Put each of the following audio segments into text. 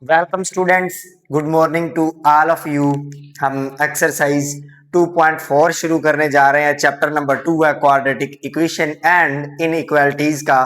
Welcome students, good morning to all of you. हम exercise 2.4 शुरू करने जा रहे हैं। चैप्टर नंबर 2 है क्वाड्रेटिक इक्वेशन एंड इनइक्वालिटीज का।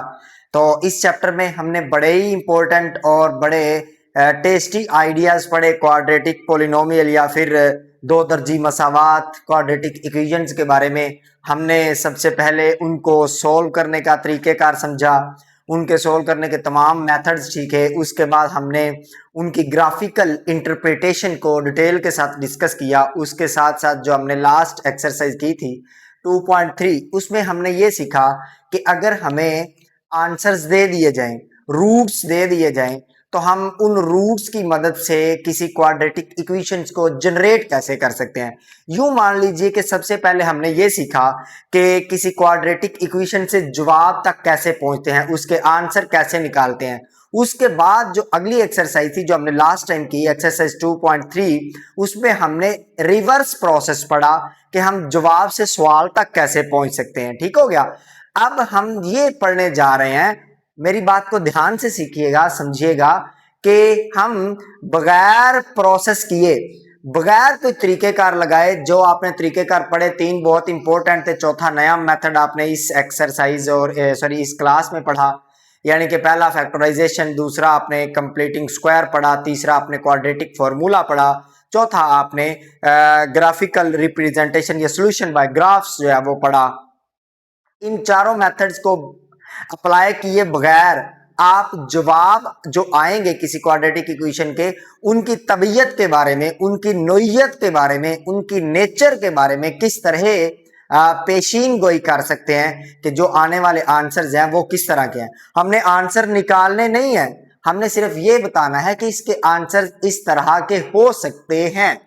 तो इस चैप्टर में हमने बड़े ही इंपॉर्टेंट और बड़े टेस्टी आइडियाज पढ़े क्वाड्रेटिक पोलिनोमियल या फिर दो दर्जी मसावात क्वाड्रेटिक इक्वेशंस के बारे में। हमने सबसे पहले उनको सोल्व करने का तरीक़ेकार समझा, उनके सोल्व करने के तमाम मेथड्स सीखे। उसके बाद हमने उनकी ग्राफिकल इंटरप्रिटेशन को डिटेल के साथ डिस्कस किया। उसके साथ साथ जो हमने लास्ट एक्सरसाइज की थी 2.3, उसमें हमने ये सीखा कि अगर हमें आंसर्स दे दिए जाएं, रूट्स दे दिए जाएं, तो हम उन रूट्स की मदद से किसी क्वाड्रेटिक इक्वेशंस को जनरेट कैसे कर सकते हैं। यूं मान लीजिए कि सबसे पहले हमने ये सीखा कि किसी क्वाड्रेटिक इक्वेशन से जवाब तक कैसे पहुंचते हैं, उसके आंसर कैसे निकालते हैं। उसके बाद जो अगली एक्सरसाइज थी जो हमने लास्ट टाइम की एक्सरसाइज 2.3, उसमें हमने रिवर्स प्रोसेस पढ़ा कि हम जवाब से सवाल तक कैसे पहुंच सकते हैं। ठीक हो गया। अब हम ये पढ़ने जा रहे हैं, मेरी बात को ध्यान से सीखिएगा, समझिएगा कि हम बगैर प्रोसेस किए, बगैर कोई तरीकेकार लगाए, जो आपने तरीकेकार पढ़े 3 बहुत इंपॉर्टेंट थे, चौथा नया मेथड आपने इस एक्सरसाइज और इस क्लास में पढ़ा। यानी कि पहला फैक्टराइजेशन, दूसरा आपने कंप्लीटिंग स्क्वायर पढ़ा, तीसरा आपने क्वाड्रेटिक फॉर्मूला पढ़ा, चौथा आपने ग्राफिकल रिप्रेजेंटेशन या सॉल्यूशन बाय ग्राफ्स जो है वो पढ़ा। इन चारों मेथड्स को अप्लाई किए बगैर आप जवाब जो आएंगे किसी क्वाड्रेटिक इक्वेशन के, उनकी तबीयत के बारे में, उनकी नोयत के बारे में, उनकी नेचर के बारे में किस तरह पेशीन गोई कर सकते हैं कि जो आने वाले आंसर्स हैं वो किस तरह के हैं। हमने आंसर निकालने नहीं है, हमने सिर्फ ये बताना है कि इसके आंसर इस तरह के हो सकते हैं।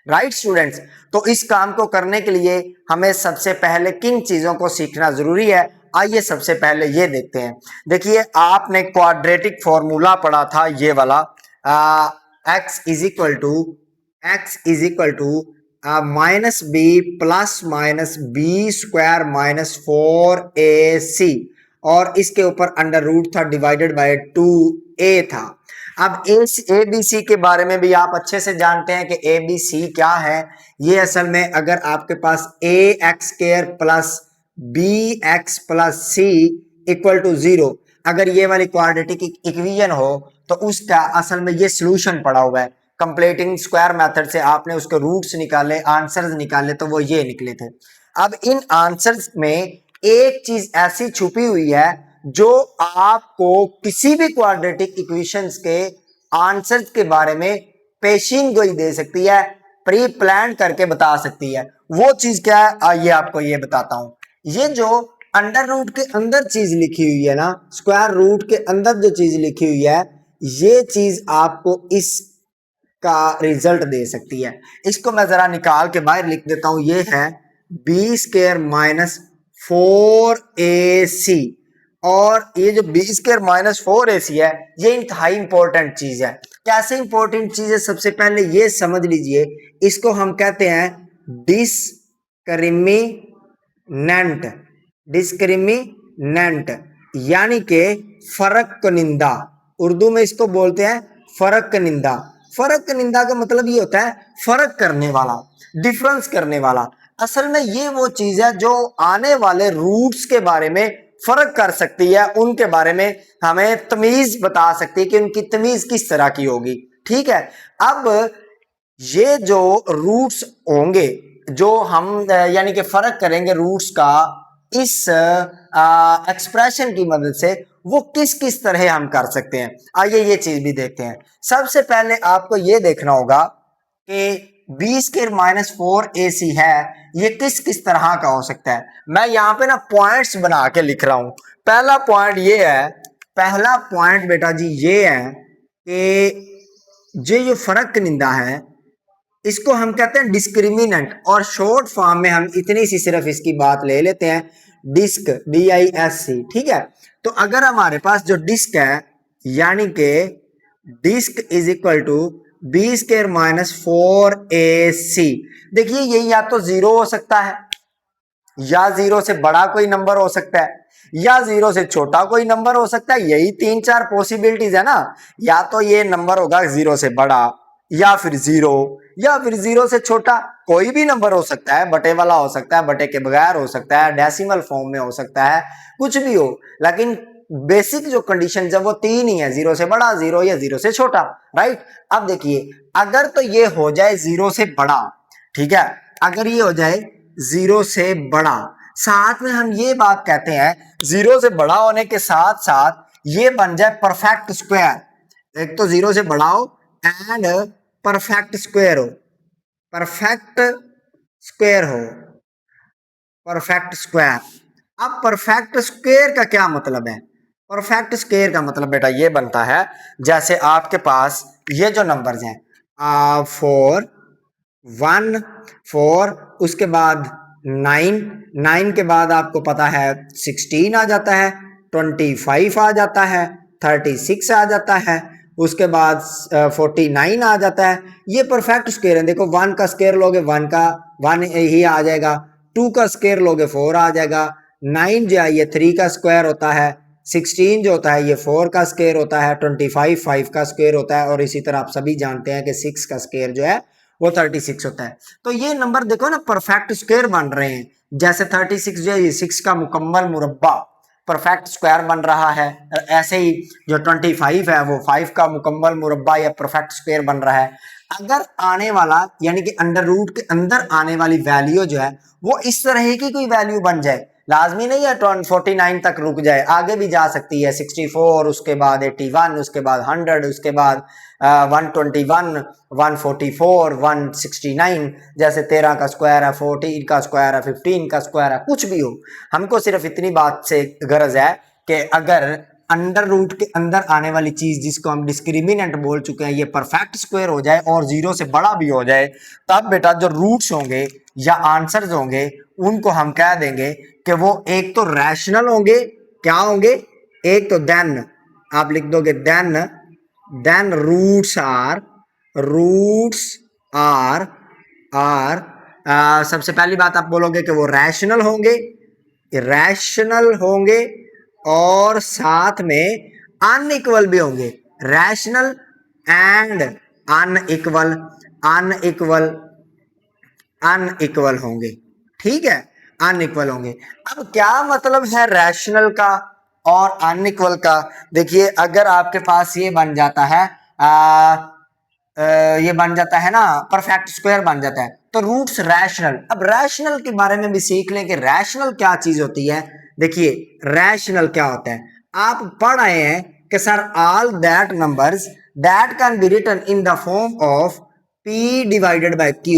राइट स्टूडेंट्स, तो इस काम को करने के लिए हमें सबसे पहले किन चीजों को सीखना जरूरी है, आइए सबसे पहले ये देखते हैं। देखिए, आपने क्वाड्रेटिक फॉर्मूला पढ़ा था ये वाला, x is equal to minus B plus minus B square minus 4ac, और इसके ऊपर अंडर रूट था, डिवाइडेड बाय 2a था। अब ए बी सी के बारे में भी आप अच्छे से जानते हैं कि ए बी सी क्या है। ये असल में अगर आपके पास A X square plus B X plus C equal to 0, अगर ये वाली क्वाड्रेटिक इक्वेशन हो तो उसका असल में ये सॉल्यूशन पड़ा हुआ है। कंप्लीटिंग स्क्वायर मेथड से आपने उसके रूट्स निकाले, आंसर्स निकाले, तो वो ये निकले थे। अब इन आंसर्स में एक चीज ऐसी छुपी हुई है जो आपको किसी भी क्वाड्रेटिक इक्वेशंस के आंसर्स के बारे में पेशीन गोई दे सकती है, प्री प्लान करके बता सकती है। वो चीज क्या है, आइए आपको ये बताता हूं। ये जो अंडर रूट के अंदर चीज लिखी हुई है ना, स्क्वायर रूट के अंदर जो चीज लिखी हुई है, ये चीज आपको इस का रिजल्ट दे सकती है। इसको मैं जरा निकाल के बाहर लिख देता हूं। ये है बी स्क्वायर माइनस 4ac, और ये जो बी स्क्वायर माइनस 4ac है, ये इंतहाई इंपॉर्टेंट चीज है। कैसे इंपॉर्टेंट चीज है, सबसे पहले ये समझ लीजिए, इसको हम कहते हैं डिस्क्रिमिनेंट। डिस्क्रिमिनेंट यानी कि फर्क कनिंदा, उर्दू में इसको बोलते हैं फर्क कनिंदा। फर्क कनिंदा का मतलब ये होता है फर्क करने वाला, डिफरेंस करने वाला। असल में ये वो चीज है जो आने वाले रूट्स के बारे में फर्क कर सकती है, उनके बारे में हमें तमीज बता सकती है कि उनकी तमीज किस तरह की होगी। ठीक है। अब ये जो रूट्स होंगे, जो हम यानी कि फर्क करेंगे रूट्स का इस एक्सप्रेशन की मदद से, वो किस किस तरह हम कर सकते हैं। आइए ये चीज भी देखते हैं। सबसे पहले आपको ये देखना होगा कि बी स्क्वायर माइनस 4ac है, ये किस किस तरह का हो सकता है। मैं यहाँ पे ना पॉइंट्स बना के लिख रहा हूं। पहला पॉइंट ये है, पहला पॉइंट बेटा जी ये है कि जो फर्क कनिंदा है, इसको हम कहते हैं डिस्क्रिमिनेंट, और शॉर्ट फॉर्म में हम इतनी सी सिर्फ इसकी बात ले लेते हैं, डिस्क, DISC। ठीक है। तो अगर हमारे पास जो डिस्क है, यानी कि disc is equal to B square minus 4ac, देखिए ये या तो 0 हो सकता है, या जीरो से बड़ा कोई नंबर हो सकता है, या जीरो से छोटा कोई नंबर हो सकता है। यही तीन चार पॉसिबिलिटीज है ना। या तो ये नंबर होगा जीरो से बड़ा, या फिर जीरो, या फिर जीरो से छोटा। कोई भी नंबर हो सकता है, बटे वाला हो सकता है, बटे के बगैर हो सकता है, डेसिमल फॉर्म में हो सकता है, कुछ भी हो। लेकिन बेसिक जो कंडीशन जब वो तीन ही है, जीरो से बड़ा, जीरो या जीरो से छोटा, राइट। अब देखिए, अगर तो ये हो जाए जीरो से बड़ा, ठीक है, अगर ये हो जाए जीरो से बड़ा, साथ में हम ये बात कहते हैं जीरो से बड़ा होने के साथ साथ ये बन जाए परफेक्ट स्क्वायर। एक तो जीरो से बड़ा हो एंड परफेक्ट स्क्वायर हो, परफेक्ट स्क्वायर हो, परफेक्ट स्क्वायर। अब परफेक्ट स्क्वायर का क्या मतलब है? परफेक्ट स्क्वायर का मतलब बेटा ये बनता है, जैसे आपके पास ये जो नंबर्स हैं 4 1 4, उसके बाद 9, 9 के बाद आपको पता है 16 आ जाता है, 25 आ जाता है, 36 आ जाता है, उसके बाद 49 आ जाता है। ये परफेक्ट स्क्वायर है। देखो 1 का स्क्वायर लोगे 1 का 1 ही आ जाएगा, 2 का स्क्वायर लोगे 4 आ जाएगा, 9 जो है ये 3 का स्क्वायर होता है, 16 जो होता है ये 4 का स्क्वायर होता है, 25 5 का स्क्वायर होता है, और इसी तरह आप सभी जानते हैं कि 6 का स्क्वायर जो है वो 36 होता है। तो ये नंबर देखो ना परफेक्ट स्क्वायर बन रहे हैं। जैसे 36 जो है ये 6 का मुकम्मल मुरब्बा परफेक्ट स्क्वायर बन रहा है, ऐसे ही जो 25 है वो 5 का मुकम्मल मुरब्बा या परफेक्ट स्क्वायर बन रहा है। अगर आने वाला यानी कि अंडर रूट के अंदर आने वाली वैल्यू जो है वो इस तरह की कोई वैल्यू बन जाए, लाजमी नहीं है 49 तक रुक जाए, आगे भी जा सकती है, 64, उसके बाद 81, उसके बाद 100, उसके बाद 121, 144, 169, जैसे 13 का स्क्वायर है, 14 का स्क्वायर है, 15 का स्क्वायर है, कुछ भी हो। हमको सिर्फ इतनी बात से गरज है कि अगर अंडर रूट के अंदर आने वाली चीज जिसको हम डिस्क्रिमिनेंट बोल चुके हैं ये परफेक्ट स्क्वायर हो जाए और जीरो से बड़ा भी हो जाए, तब बेटा जो रूट्स होंगे या आंसर्स होंगे उनको हम कह देंगे कि वो एक तो रैशनल होंगे, क्या होंगे, एक तो देन आप लिख दोगे देन रूट्स आर सबसे पहली बात आप बोलोगे कि वो रैशनल होंगे, रैशनल होंगे और साथ में अनइक्वल भी होंगे, rational and unequal, unequal, unequal होंगे, ठीक है, अनइक्वल होंगे। अब क्या मतलब है रैशनल का और अनइक्वल का? देखिए अगर आपके पास ये बन जाता है ये बन जाता है ना परफेक्ट स्क्वायर बन जाता है तो रूट्स रैशनल। अब रैशनल के बारे में भी सीख लें कि रैशनल क्या चीज होती है। देखिए रैशनल क्या होता है, आप पढ़ आए हैं कि sir all that numbers that can be written in the form of p divided by q,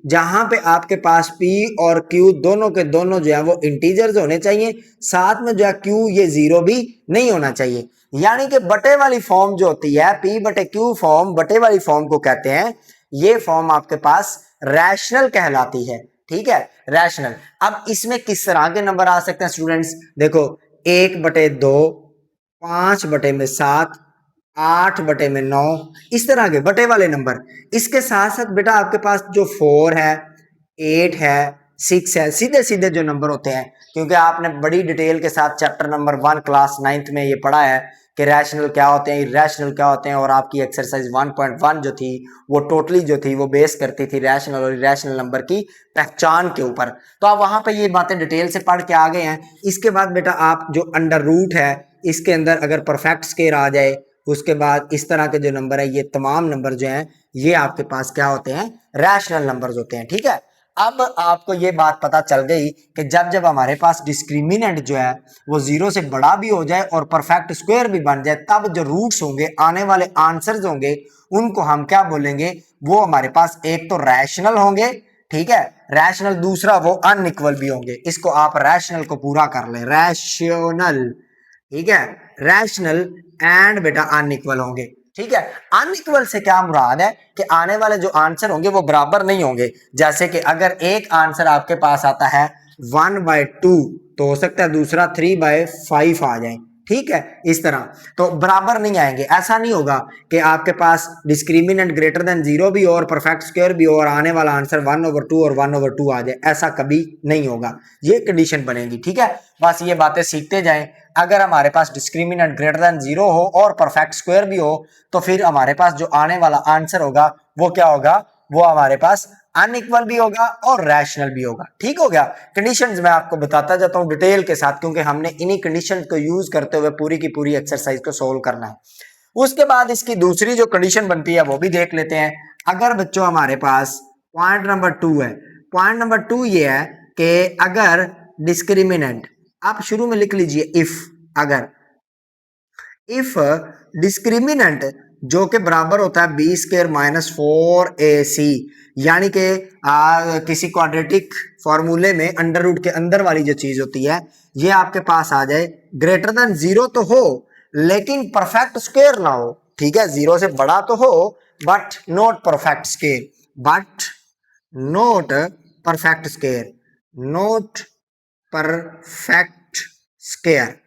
जहां पे आपके पास p और q दोनों के दोनों जो है वो इंटीजर्स होने चाहिए, साथ में जो है q ये जीरो भी नहीं होना चाहिए। यानी कि बटे वाली फॉर्म जो होती है p बटे q फॉर्म, बटे वाली फॉर्म को कहते हैं, ये फॉर्म आपके पास रैशनल कहलाती है, ठीक है, रैशनल। अब इसमें किस तरह के नंबर आ सकते हैं स्टूडेंट्स? देखो 1/2, 5/7, 8/9, इस तरह के बटे वाले नंबर। इसके साथ साथ बेटा आपके पास जो 4 है, 8 है, 6 है, सीधे सीधे जो नंबर होते हैं, क्योंकि आपने बड़ी डिटेल के साथ चैप्टर नंबर 1 क्लास 9th में ये पढ़ा है कि रैशनल क्या होते हैं, इरैशनल क्या होते हैं, और आपकी एक्सरसाइज 1.1 जो थी वो टोटली जो थी वो बेस करती थी रैशनल और इरैशनल नंबर की पहचान के ऊपर। तो आप वहां पे ये बातें डिटेल से पढ़ के आ गए हैं। इसके बाद बेटा आप जो अंडर रूट है इसके अंदर अगर परफेक्ट स्क्वायर आ जाए, उसके बाद इस तरह के जो नंबर है ये तमाम नंबर जो हैं ये आपके पास क्या होते हैं, रैशनल नंबर्स होते हैं, ठीक है। अब आपको ये बात पता चल गई कि जब जब हमारे पास डिस्क्रिमिनेंट जो है वो जीरो से बड़ा भी हो जाए और परफेक्ट स्क्वायर भी बन जाए, तब जो रूट्स होंगे, आने वाले आंसर्स होंगे, उनको हम क्या बोलेंगे, वो हमारे पास एक तो रैशनल होंगे, ठीक है, रैशनल, दूसरा वो अनइक्वल भी होंगे। इसको आप रैशनल को पूरा कर लें, रैशनल, ठीक है, रैशनल एंड बेटा अनइक्वल होंगे, ठीक है। अनइक्वल से क्या मुराद है कि आने वाले जो आंसर होंगे वो बराबर नहीं होंगे। जैसे कि अगर एक आंसर आपके पास आता है 1/2 तो हो सकता है दूसरा 3/5 आ जाए, ठीक है, इस तरह तो बराबर नहीं आएंगे। ऐसा नहीं होगा कि आपके पास डिस्क्रिमिनेंट ग्रेटर देन 0 भी हो और परफेक्ट स्क्वायर भी हो और आने वाला आंसर 1/2 और 1/2 आ जाए, ऐसा कभी नहीं होगा। ये कंडीशन बनेगी, ठीक है। बस ये बातें सीखते जाएं। अगर हमारे पास डिस्क्रिमिनेंट ग्रेटर देन 0 हो और परफेक्ट स्क्वायर भी हो तो फिर हमारे पास जो आने वाला आंसर होगा वो क्या होगा, वो हमारे पास अनइक्वल भी होगा और रैशनल भी होगा। ठीक हो गया। कंडीशंस मैं आपको बताता जाता हूं डिटेल के साथ, क्योंकि हमने इन्हीं कंडीशंस को यूज करते हुए पूरी की पूरी एक्सरसाइज को सोल्व करना है। उसके बाद इसकी दूसरी जो कंडीशन बनती है वो भी देख लेते हैं। अगर बच्चों हमारे पास पॉइंट नंबर 2 है, पॉइंट नंबर 2 ये है कि अगर डिस्क्रिमिनेंट, आप शुरू में लिख लीजिए इफ, अगर इफ डिस्क्रिमिनेंट जो कि बराबर होता है बी स्क्वायर माइनस 4ac, यानी कि किसी क्वाड्रेटिक फॉर्मूले में अंडर रूट के अंदर वाली जो चीज होती है ये आपके पास आ जाए, ग्रेटर देन 0 तो हो लेकिन परफेक्ट स्क्वायर ना हो। ठीक है, 0 से बड़ा तो हो but not perfect square, but not perfect square, not perfect square.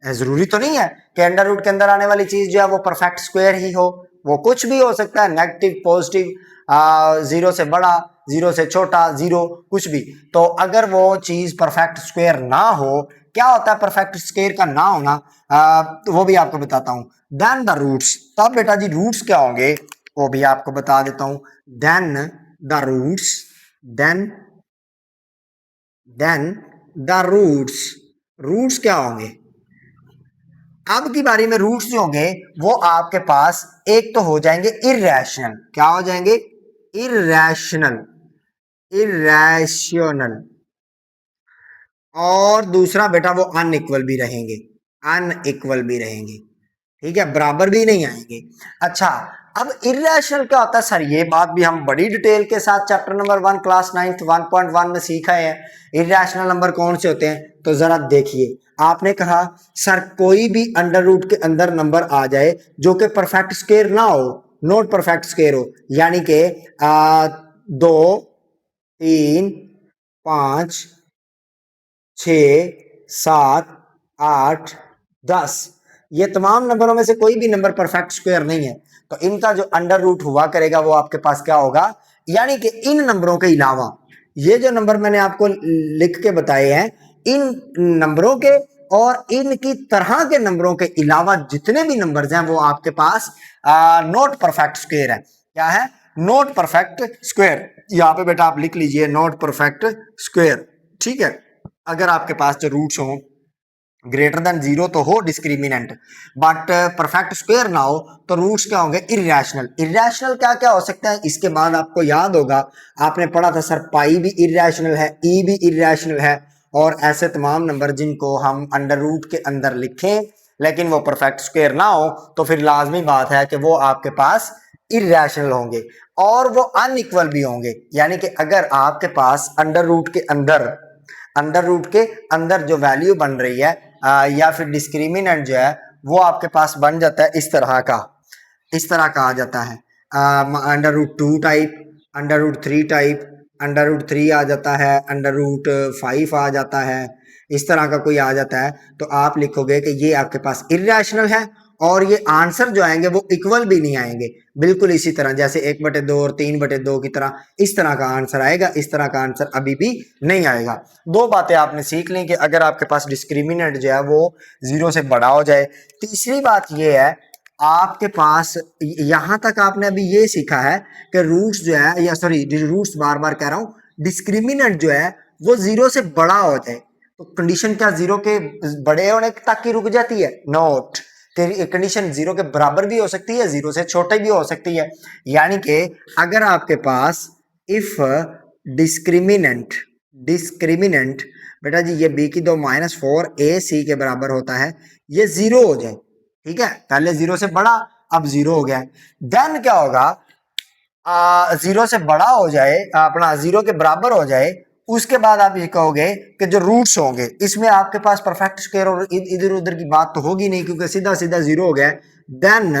जरूरी तो नहीं है कि अंडर रूट के अंदर आने वाली चीज जो है वो परफेक्ट स्क्वायर ही हो, वो कुछ भी हो सकता है, नेगेटिव पॉजिटिव, 0 से बड़ा, 0 से छोटा, 0 कुछ भी। तो अगर वो चीज परफेक्ट स्क्वायर ना हो, क्या होता है परफेक्ट स्क्वायर का ना होना, तो वो भी आपको बताता हूं। देन द रूट्स, तब बेटा जी रूट्स क्या होंगे वो भी आपको बता देता हूं। Then the roots, then the roots, roots क्या होंगे, अब की बारी में रूट्स जो होंगे वो आपके पास एक तो हो जाएंगे इररेशनल, क्या हो जाएंगे, इररेशनल, इररेशनल, और दूसरा बेटा वो अनइक्वल भी रहेंगे, अनइक्वल भी रहेंगे। ठीक है, बराबर भी नहीं आएंगे। अच्छा, अब इररेशनल क्या होता है सर, ये बात भी हम बड़ी डिटेल के साथ चैप्टर नंबर 1 क्लास 9 1.1 में सीखा है। इररेशनल नंबर कौन से होते हैं, तो जरा देखिए, आपने कहा सर कोई भी अंडर रूट के अंदर नंबर आ जाए जो कि परफेक्ट स्क्वायर ना हो, नॉट परफेक्ट स्क्वायर हो, यानी कि 2 3 5 6 7 8 10, ये तमाम नंबरों में से कोई भी नंबर परफेक्ट स्क्वायर नहीं है, तो इनका जो अंडर रूट हुआ करेगा वो आपके पास क्या होगा, यानी कि इन नंबरों के अलावा ये जो नंबर मैंने आपको लिख के बताए हैं, इन नंबरों के और इनकी तरह के नंबरों के अलावा जितने भी नंबर्स हैं वो आपके पास नॉट परफेक्ट स्क्वायर है। क्या है, नॉट परफेक्ट स्क्वायर। यहां पे बेटा आप लिख लीजिए नॉट परफेक्ट स्क्वायर। ठीक है, अगर आपके पास जो रूट्स हो ग्रेटर देन 0 तो हो डिस्क्रिमिनेंट, बट परफेक्ट स्क्वायर ना हो तो रूट्स क्या होंगे, इररेशनल। इररेशनल क्या क्या हो सकता है, इसके बाद आपको याद होगा आपने पढ़ा था सर पाई भी इररेशनल है, ई भी इररेशनल है, और ऐसे तमाम नंबर जिनको हम अंडर रूट के अंदर लिखें लेकिन वो परफेक्ट स्क्वायर ना हो तो फिर लाजमी बात है कि वो आपके पास इररेशनल होंगे और वो अनइक्वल भी होंगे। यानी कि अगर आपके पास अंडर रूट के अंदर, अंडर रूट के अंदर जो वैल्यू बन रही है या फिर डिस्क्रिमिनेंट जो है वो आपके पास बन जाता है इस तरह का, इस तरह का आ जाता है under root 2 type, under root 3 type, under root 3 आ जाता है, अंडर रूट 5 आ जाता है, इस तरह का कोई आ जाता है, तो आप लिखोगे कि ये आपके पास इररेशनल है और ये आंसर जो आएंगे वो इक्वल भी नहीं आएंगे, बिल्कुल इसी तरह जैसे 1/2 और 3/2 की तरह, इस तरह का आंसर आएगा, इस तरह का आंसर अभी भी नहीं आएगा। दो बातें आपने सीख ली कि अगर आपके पास डिस्क्रिमिनेंट जो है वो 0 से बड़ा हो जाए। तीसरी बात ये है, आपके पास यहां तक आपने अभी ये सीखा है कि रूट्स जो है, या सॉरी रूट्स बार बार कह रहा हूं, डिस्क्रिमिनेंट जो है वो 0 से बड़ा हो जाए, तो कंडीशन क्या 0 के बड़े होने तक की रुक जाती है, नोट, कंडीशन 0 के बराबर भी हो सकती है, 0 से छोटे भी हो सकती है। यानी कि अगर आपके पास इफ डिस्क्रिमिनेंट, डिस्क्रिमिनेंट बेटा जी ये b की 2 -4ac के बराबर होता है, ये 0 हो जाए, ठीक है, पहले 0 से बड़ा अब 0 हो गया, देन क्या होगा, 0 से बड़ा हो जाए, अपना 0 के बराबर हो जाए, उसके बाद आप ये कहोगे कि जो रूट्स होंगे इसमें आपके पास परफेक्ट स्क्वायर और इधर उधर की बात तो होगी नहीं क्योंकि सीधा सीधा 0 हो गया, then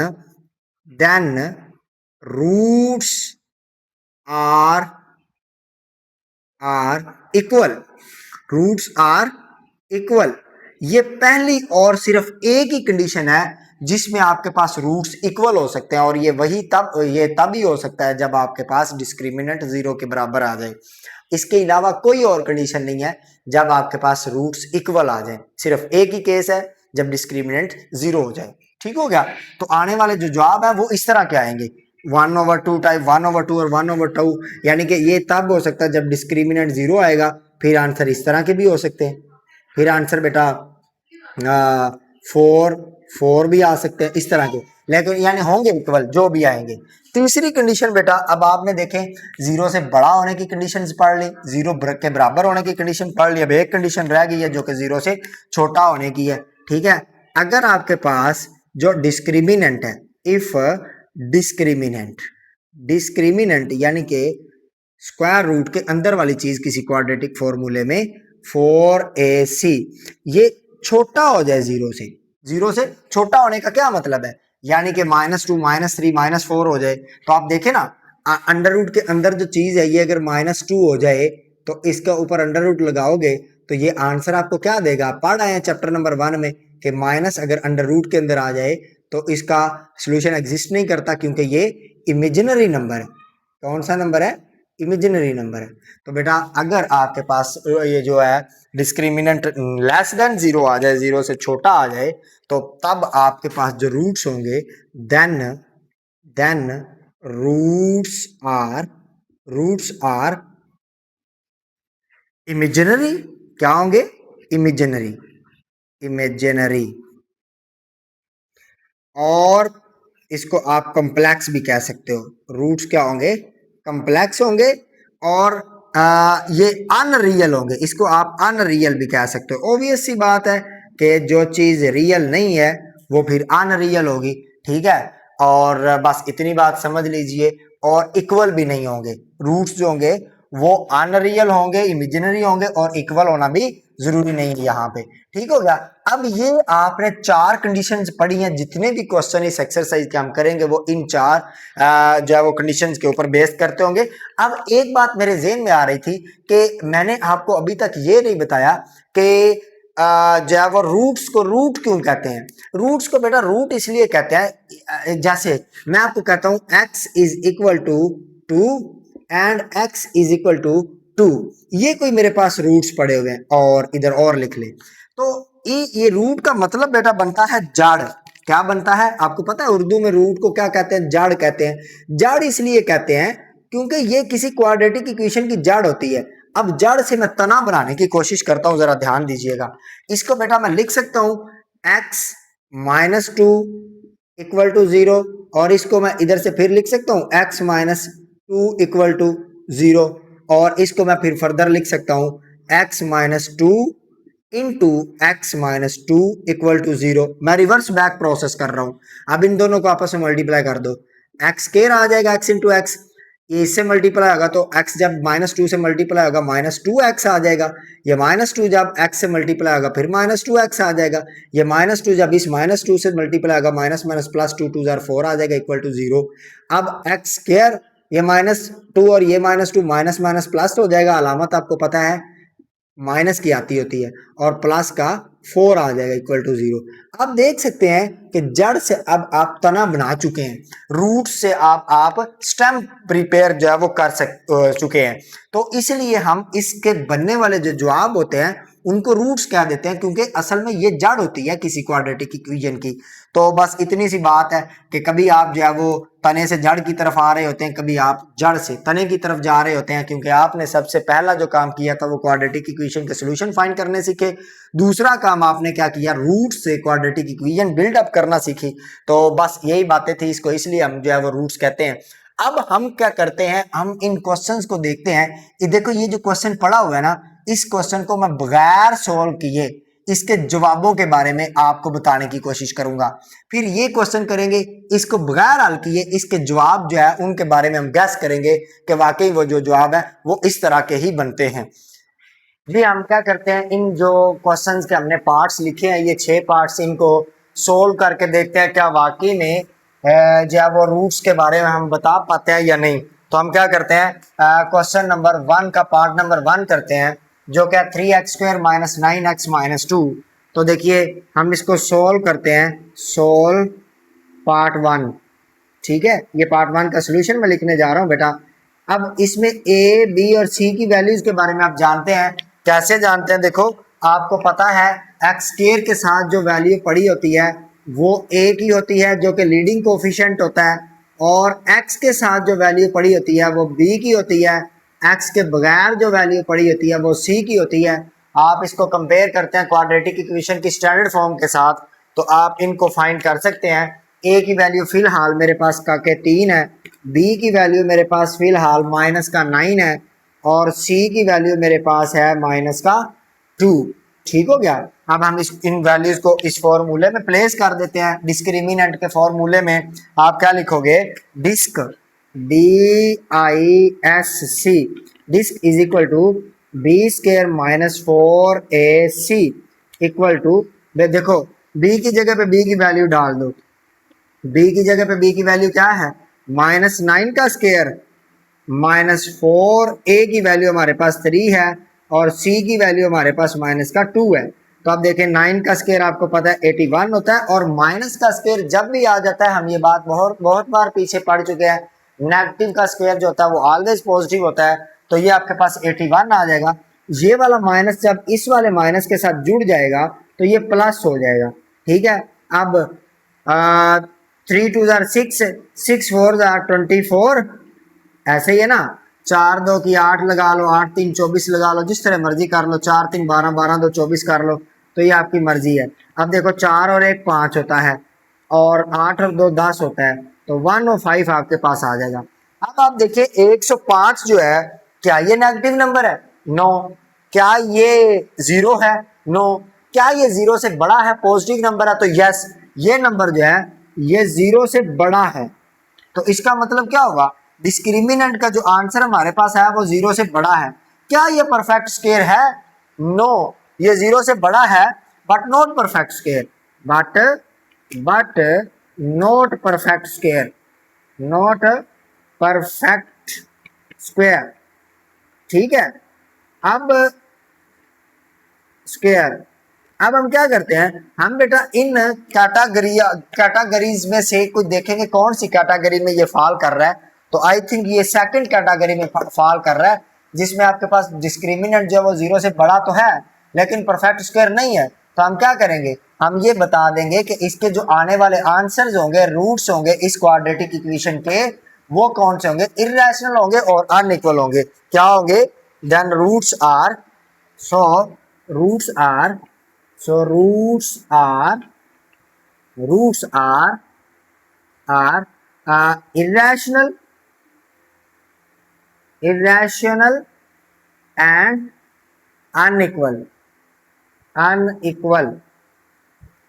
then roots are equal, roots are equal, ये पहली और सिर्फ एक ही कंडीशन है जिसमें आपके पास रूट्स इक्वल हो सकते हैं, और ये तब ही हो सकता है जब आपके पास डिस्क्रिमिनेंट 0 के बराबर आ जाए। इसके अलावा कोई और कंडीशन नहीं है जब आपके पास रूट्स इक्वल आ जाए। सिर्फ एक ही केस है जब डिस्क्रिमिनेंट 0 हो जाए। ठीक हो गया। तो आने वाले जो जवाब है वो इस तरह के आएंगे, 1/2 टाइप 1/2 और 1/2, यानी कि ये तब हो सकता है जब डिस्क्रिमिनेंट 0 आएगा। फिर आंसर इस तरह के भी हो सकते हैं। फिर आंसर बेटा 4 भी आ सकते हैं इस तरह के, लेकिन यानी होंगे इक्वल जो भी आएंगे। तीसरी कंडीशन बेटा, अब आपने देखें 0 से बड़ा होने की कंडीशन पढ़ ली, 0 के बराबर होने की कंडीशन पढ़ ली। अब एक कंडीशन रह गई है जो कि 0 से छोटा होने की है। ठीक है, अगर आपके पास जो डिस्क्रिमिनेंट है, इफ डिस्क्रिमिनेंट यानी कि स्क्वायर रूट के अंदर वाली चीज किसी क्वाड्रेटिक फॉर्मूले में 4ac ये छोटा हो जाए 0 से छोटा होने का क्या मतलब है, यानी कि -2 -3 -4 हो जाए। तो आप देखें ना, अंडर रूट के अंदर जो चीज है ये अगर -2 हो जाए तो इसका ऊपर अंडर रूट लगाओगे तो ये आंसर आपको क्या देगा। पढ़ आए हैं चैप्टर नंबर 1 में कि माइनस अगर अंडर रूट के अंदर आ जाए तो इसका सोल्यूशन एग्जिस्ट नहीं करता, क्योंकि ये इमेजिनरी नंबर है। कौन सा नंबर है? इमेजिनरी नंबर है। तो बेटा अगर आपके पास ये जो है डिस्क्रिमिनेंट लेस देन 0 आ जाए, 0 से छोटा आ जाए, तो तब आपके पास जो रूट्स होंगे देन रूट्स आर इमेजिनरी। क्या होंगे? इमेजिनरी। और इसको आप कॉम्प्लेक्स भी कह सकते हो। रूट्स क्या होंगे? कॉम्प्लेक्स होंगे। और ये अनरियल होंगे, इसको आप अनरियल भी कह सकते हो। ऑब्वियस सी बात है कि जो चीज रियल नहीं है वो फिर अनरियल होगी। ठीक है, और बस इतनी बात समझ लीजिए। और इक्वल भी नहीं होंगे, रूट्स जो होंगे वो अनरियल होंगे, इमेजिनरी होंगे, और इक्वल होना भी जरूरी नहीं है यहाँ पे। ठीक हो गया। अब ये आपने 4 कंडीशंस पढ़ी हैं। जितने भी क्वेश्चन इस एक्सरसाइज के हम करेंगे वो इन 4 जो है वो कंडीशंस के ऊपर बेस करते होंगे। अब एक बात मेरे जेहन में आ रही थी कि मैंने आपको अभी तक ये नहीं बताया कि जो है वो रूट्स को रूट क्यों कहते हैं। रूट्स को बेटा रूट इसलिए कहते हैं, जैसे मैं आपको कहता हूं x is equal to 2 and x is equal to 2, ये कोई मेरे पास रूट्स पड़े हुए हैं और इधर और लिख ले, तो ये रूट का मतलब बेटा बनता है जड़। क्या बनता है आपको पता है? उर्दू में रूट को क्या कहते हैं? जड़ कहते हैं। जड़ इसलिए कहते हैं क्योंकि ये किसी क्वाड्रेटिक इक्वेशन की जड़ होती है। अब जड़ से मैं तना बनाने की कोशिश करता हूं, जरा ध्यान दीजिएगा। इसको बेटा मैं लिख सकता हूं x - 2 इक्वल टू 0, और इसको मैं इधर से फिर लिख सकता हूं x - 2 इक्वल टू 0, और इसको मैं फिर फर्दर लिख सकता हूं x - 2 into x - 2 equal to 0। मैं रिवर्स बैक प्रोसेस कर रहा हूं। अब इन दोनों को आपस में मल्टीप्लाई कर दो, x स्क्वायर आ जाएगा, x इंटू एक्स, ये इससे मल्टीप्लाई होगा तो x जब -2 से मल्टीप्लाई होगा -2x आ जाएगा। ये -2 जब x से मल्टीप्लाई होगा फिर -2x आ जाएगा। ये -2 जब इस -2 से मल्टीप्लाई होगा माइनस माइनस प्लस 2 2 4 आ जाएगा इक्वल टू 0। अब x स्क्वायर ये -2 और ये -2 माइनस माइनस प्लस हो जाएगा, अलामत आपको पता है माइनस की आती होती है, और प्लस का 4 आ जाएगा इक्वल टू 0। अब देख सकते हैं कि जड़ से अब आप तना बना चुके हैं, रूट से आप स्टेम प्रिपेयर जो है वो चुके हैं। तो इसलिए हम इसके बनने वाले जो जवाब होते हैं उनको रूट्स कह देते हैं, क्योंकि असल में ये जड़ होती है किसी क्वाड्रेटिक इक्वेशन की। तो बस इतनी सी बात है कि कभी आप जो है वो तने से जड़ की तरफ आ रहे होते हैं, कभी आप जड़ से तने की तरफ जा रहे होते हैं, क्योंकि आपने सबसे पहला जो काम किया था वो क्वाड्रेटिक इक्वेशन के सॉल्यूशन फाइंड करने सीखे। दूसरा काम आपने क्या किया? रूट से क्वाड्रेटिक इक्वेशन बिल्ड अप करना सीखी। तो बस यही बातें थी, इसको इसलिए हम जो है वो रूट्स कहते हैं। अब हम क्या करते हैं, हम इन क्वेश्चंस को देखते हैं। ये देखो, ये जो क्वेश्चन पड़ा हुआ है ना, इस क्वेश्चन को मैं बगैर सॉल्व किए इसके जवाबों के बारे में आपको बताने की कोशिश करूंगा। फिर ये क्वेश्चन करेंगे, इसको बगैर हल किए इसके जवाब जो है उनके बारे में हम गैस करेंगे कि वाकई वो जो जवाब है वो इस तरह के ही बनते हैं। जी हम क्या करते हैं, इन जो क्वेश्चंस के हमने पार्ट्स लिखे हैं, ये 6 पार्ट्स, इनको सोल्व करके देखते हैं क्या वाकई में जो है वो रूट्स के बारे में हम बता पाते हैं या नहीं। तो हम क्या करते हैं, क्वेश्चन नंबर 1 का पार्ट नंबर 1 करते हैं, जो क्या 3x² - 9x - 2 तो देखिए हम इसको सोल्व करते हैं, सोल्व पार्ट 1, ठीक है। ये पार्ट 1 का सोल्यूशन मैं लिखने जा रहा हूँ बेटा। अब इसमें ए बी और सी की वैल्यूज के बारे में आप जानते हैं, कैसे जानते हैं? देखो आपको पता है एक्स स्क्वायर के साथ जो वैल्यू पड़ी होती है वो ए की होती है जो कि लीडिंग कोफिशिएंट होता है, और एक्स के साथ जो वैल्यू पड़ी होती है वो बी की होती है, एक्स के बगैर जो वैल्यू पड़ी होती है वो सी की होती है। आप इसको कंपेयर करते हैं क्वाड्रेटिक इक्वेशन की स्टैंडर्ड फॉर्म के साथ, तो आप इनको फाइंड कर सकते हैं। ए की वैल्यू फिलहाल मेरे पास का के 3 है, बी की वैल्यू मेरे पास फिलहाल माइनस का 9 है, और सी की वैल्यू मेरे पास है माइनस का 2। ठीक हो गया। अब हम इन वैल्यूज को इस फॉर्मूले में प्लेस कर देते हैं। डिस्क्रिमिनेंट के फॉर्मूले में आप क्या लिखोगे? Disc DISC disc is equal to B square minus 4AC equal to, देखो बी की जगह पे बी की वैल्यू डाल दो। बी की जगह पे बी की वैल्यू क्या है? -9 का स्क्वायर माइनस 4, ए की वैल्यू हमारे पास 3 है, और सी की वैल्यू हमारे पास माइनस का 2 है। तो आप देखें 9 का स्क्वायर आपको पता है 81 होता है, और माइनस का स्क्वायर जब भी आ जाता है, हम ये बात बहुत बहुत बार पीछे पढ़ चुके हैं, नेगेटिव का स्क्वायर जो होता है वो ऑलवेज पॉजिटिव होता है। तो ये आपके पास 81 आ जाएगा। ये वाला माइनस जब इस वाले माइनस के साथ जुड़ जाएगा तो ये प्लस हो जाएगा, ठीक है। अब 3 2 6, 6 4 24, ऐसे ही है ना। 4 2 की 8 लगा लो, 8 3 24 लगा लो, जिस तरह मर्जी कर लो। 4 3 12, 12 2 24 कर लो, तो ये आपकी मर्जी है। अब देखो 4 और 1 5 होता है, और 8 और 2 10 होता है, तो 105 आपके पास आ जाएगा। अब आप देखिए 105 जो है, क्या ये नेगेटिव नंबर है? नो। क्या ये 0 है? नो। क्या ये 0 से बड़ा है, पॉजिटिव नंबर है? तो यस, ये नंबर जो है ये 0 से बड़ा है। तो इसका मतलब क्या होगा? डिस्क्रिमिनेंट का जो आंसर हमारे पास है वो 0 से बड़ा है। क्या ये परफेक्ट स्क्वायर है? नो, ये 0 से बड़ा है but not perfect square. But not perfect square, not perfect square, ठीक है। अब स्क्वायर, अब हम क्या करते हैं, हम बेटा इन कैटेगरीज में से कुछ देखेंगे कौन सी कैटेगरी में ये फॉल कर रहा है। तो आई थिंक ये सेकंड कैटेगरी में फॉल कर रहा है, जिसमें आपके पास डिस्क्रिमिनेंट जो है वो 0 से बड़ा तो है लेकिन परफेक्ट स्क्वायर नहीं है। तो हम क्या करेंगे, हम ये बता देंगे कि इसके जो आने वाले आंसर्स होंगे, रूट्स होंगे इस क्वाड्रेटिक इक्वेशन के, वो कौन से होंगे? इर्रेशनल होंगे और अनइक्वल होंगे। क्या होंगे? Then roots are, so roots are, so roots are irrational and unequal।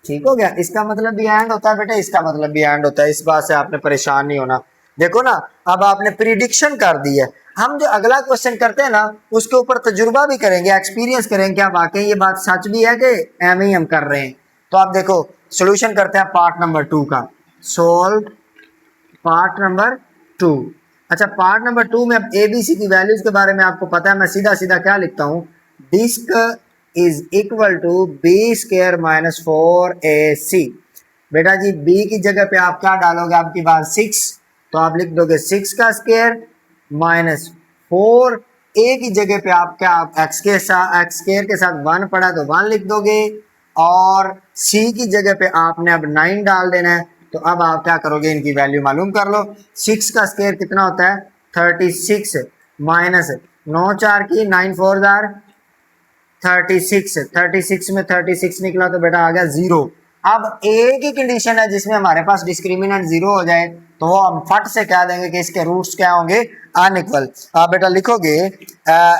ठीक हो गया। इसका मतलब भी एंड होता है बेटा, इसका मतलब भी एंड होता है। इस बात से आपने परेशान नहीं होना। देखो ना, अब आपने प्रिडिक्शन कर दी है। हम जो अगला क्वेश्चन करते हैं ना, उसके ऊपर तजुर्बा भी करेंगे, एक्सपीरियंस करेंगे, क्या वाकई ये बात सच भी है कि एवं ही हम कर रहे हैं। तो आप देखो सोल्यूशन करते हैं पार्ट नंबर 2 का। Solve part number 2। अच्छा, पार्ट नंबर 2 में अब ABC की वैल्यूज के बारे में आपको पता है। मैं सीधा सीधा क्या लिखता हूँ, disc is equal to B square minus 4AC। बेटा जी बी की जगह पे आप क्या डालोगे? आपकी बात 6, तो आप लिख दोगे 6 का स्क्वायर माइनस 4। ए की जगह पे आप क्या, एक्स स्क्वायर के साथ 1 पड़ा तो 1 लिख दोगे, और सी की जगह पे आपने अब 9 डाल देना है। तो अब आप क्या करोगे, इनकी वैल्यू मालूम कर लो। 6 का स्क्वायर कितना होता है? 36 माइनस 9 4 की 9 4 36, 36 में 36 निकला तो बेटा आ गया 0। अब ए की कंडीशन है जिसमें हमारे पास डिस्क्रिमिनेंट 0 हो जाए, तो वो हम फट से कह देंगे कि इसके रूट्स क्या होंगे? अनइक्वल। आप बेटा लिखोगे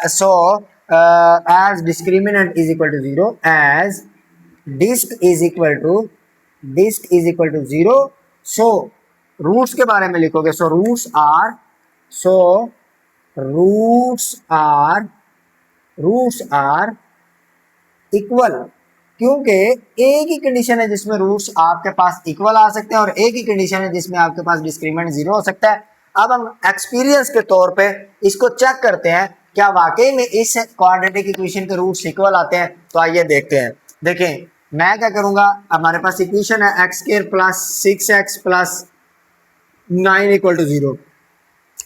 so as discriminant is equal to 0, as disc is equal to 0, so roots के बारे में लिखोगे। सो रूट्स आर इक्वल, क्योंकि ए की कंडीशन है जिसमें रूट्स आपके पास इक्वल आ सकते हैं, और ए की कंडीशन है जिसमें आपके पास डिस्क्रिमिनेंट 0 हो सकता है। अब हम एक्सपीरियंस के तौर पे इसको चेक करते हैं, क्या वाकई में इस क्वाड्रेटिक इक्वेशन के रूट्स इक्वल आते हैं। तो आइए देखते हैं। देखें मैं क्या करूंगा, हमारे पास इक्वेशन है X square plus 6x plus 9 equal to 0।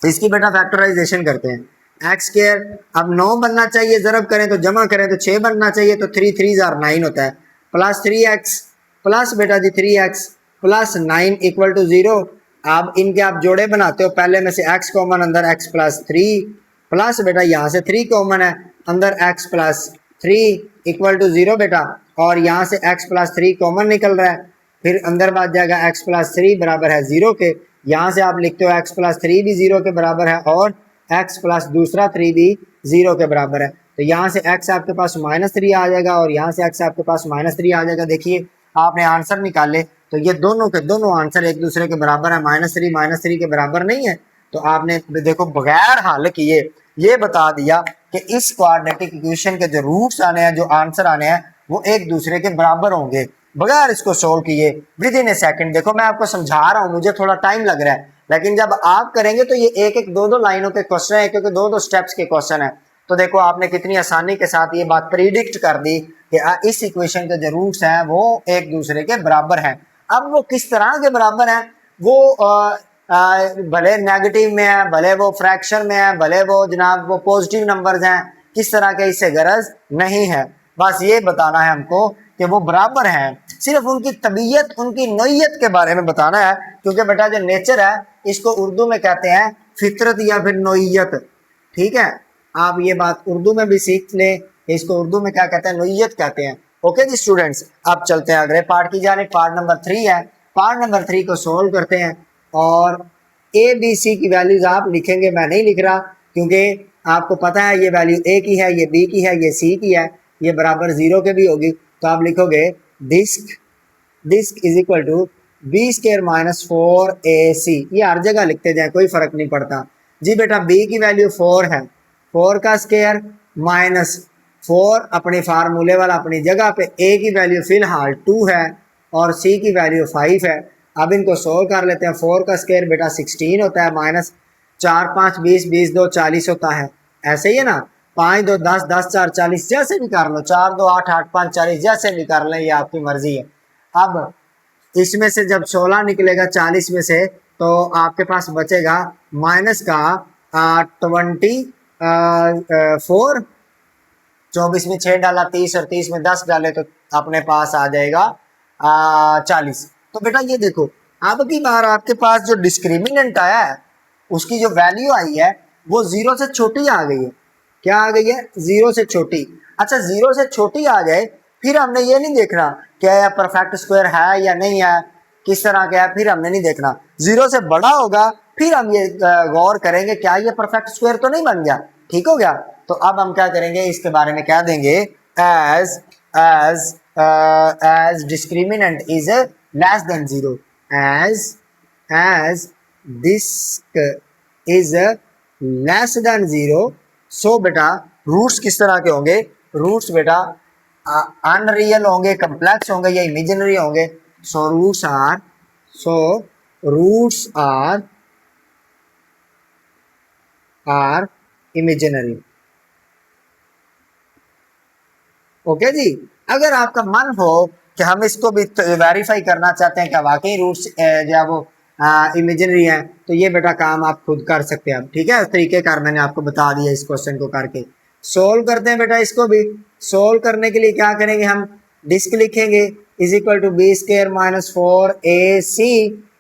इसकी बेटा फैक्टराइजेशन करते हैं। एक्स स्क्वायर अब 9 बनना चाहिए, जरब करें तो जमा करें तो 6 बनना चाहिए, तो 3 3 9 होता है, प्लस 3x प्लस बेटा जी 3x प्लस 9 इक्वल टू 0। अब इनके आप जोड़े बनाते हो, पहले में से x कॉमन, अंदर x प्लस 3 प्लस बेटा यहाँ से 3 कॉमन है, अंदर x प्लस 3 इक्वल टू 0 बेटा, और यहाँ से x प्लस 3 कॉमन निकल रहा है, फिर अंदर बात जाएगा x प्लस 3 बराबर है 0 के, यहाँ से आप लिखते हो x प्लस 3 भी 0 के बराबर है और x प्लस दूसरा 3 भी 0 के बराबर है, तो यहाँ से x आपके पास -3 आ जाएगा और यहाँ से x आपके पास -3 आ जाएगा। देखिए आपने आंसर निकाले तो ये दोनों के दोनों आंसर एक दूसरे के बराबर है, -3 के बराबर नहीं है, तो आपने देखो बगैर हल किए ये बता दिया कि इस क्वाड्रेटिक इक्वेशन के जो रूट्स आने हैं, जो आंसर आने हैं, वो एक दूसरे के बराबर होंगे बगैर इसको सोल्व किए विद इन ए सेकंड। देखो मैं आपको समझा रहा हूँ, मुझे थोड़ा टाइम लग रहा है, लेकिन जब आप करेंगे तो ये एक एक दो लाइनों के क्वेश्चन है, क्योंकि दो स्टेप्स के क्वेश्चन है, तो देखो आपने कितनी आसानी के साथ ये बात प्रिडिक्ट कर दी कि इस इक्वेशन के जो रूट्स हैं वो एक दूसरे के बराबर हैं। अब वो किस तरह के बराबर हैं, वो भले नेगेटिव में है, भले वो फ्रैक्शन में है, भले वो जनाब वो पॉजिटिव नंबर्स हैं, किस तरह के, इससे गरज नहीं है, बस ये बताना है हमको कि वो बराबर हैं, सिर्फ उनकी तबीयत उनकी नोयत के बारे में बताना है, क्योंकि बेटा जो नेचर है इसको उर्दू में कहते हैं फितरत या फिर नोयत। ठीक है, आप ये बात उर्दू में भी सीख लें, इसको उर्दू में क्या कहते हैं, नोयत कहते हैं। ओके जी स्टूडेंट्स, अब चलते हैं अगले पार्ट की जाने, पार्ट नंबर 3 है। पार्ट नंबर 3 को सोल्व करते हैं और ए बी सी की वैल्यूज आप लिखेंगे, मैं नहीं लिख रहा क्योंकि आपको पता है ये वैल्यू ए की है, ये बी की है, ये सी की है, ये बराबर 0 के भी होगी, तो आप लिखोगे disc is equal to B square minus 4ac, ये हर जगह लिखते जाए कोई फर्क नहीं पड़ता जी बेटा। बी की वैल्यू 4 है, 4 का स्क्वायर माइनस 4 अपने फार्मूले वाला अपनी जगह पे, ए की वैल्यू फिलहाल 2 है और सी की वैल्यू 5 है। अब इनको सोल्व कर लेते हैं। 4 का स्क्वायर बेटा 16 होता है, माइनस 4 5 20 20 2 40 होता है, ऐसे ही है ना, 5 2 10 10 4 40, जैसे भी कर लो, 4 2 8 8 5 40, जैसे भी कर लें, ये आपकी मर्जी है। अब इसमें से जब 16 निकलेगा 40 में से, तो आपके पास बचेगा माइनस का 24, 24 में 6 डाला 30 और 30 में 10 डाले तो अपने पास आ जाएगा 40। तो बेटा ये देखो, अब की बार आपके पास जो डिस्क्रिमिनेंट आया है उसकी जो वैल्यू आई है वो 0 से छोटी आ गई है। क्या आ गई है? 0 से छोटी। अच्छा 0 से छोटी आ जाए फिर हमने ये नहीं देखना क्या यह परफेक्ट स्क्वायर है या नहीं है, किस तरह का है, फिर हमने नहीं देखना। 0 से बड़ा होगा फिर हम ये गौर करेंगे क्या ये परफेक्ट स्क्वायर तो नहीं बन गया, ठीक हो गया। तो अब हम क्या करेंगे, इसके बारे में क्या देंगे, as discriminant is less than 0, as disc is less than 0। So बेटा रूट्स किस तरह के होंगे, रूट्स बेटा अनरियल होंगे, कम्प्लेक्स होंगे या इमेजिनरी होंगे। So roots are imaginary. Okay जी, अगर आपका मन हो कि हम इसको भी वेरीफाई करना चाहते हैं कि वाकई रूट्स जो वो इमेजिनरी है, तो ये बेटा काम आप खुद कर सकते हैं। ठीक है, तरीकेकार मैंने आपको बता दिया इस क्वेश्चन को करके। सोल्व करते हैं बेटा इसको भी। सोल्व करने के लिए क्या करेंगे, हम डिस्क लिखेंगे is equal to B square minus 4ac।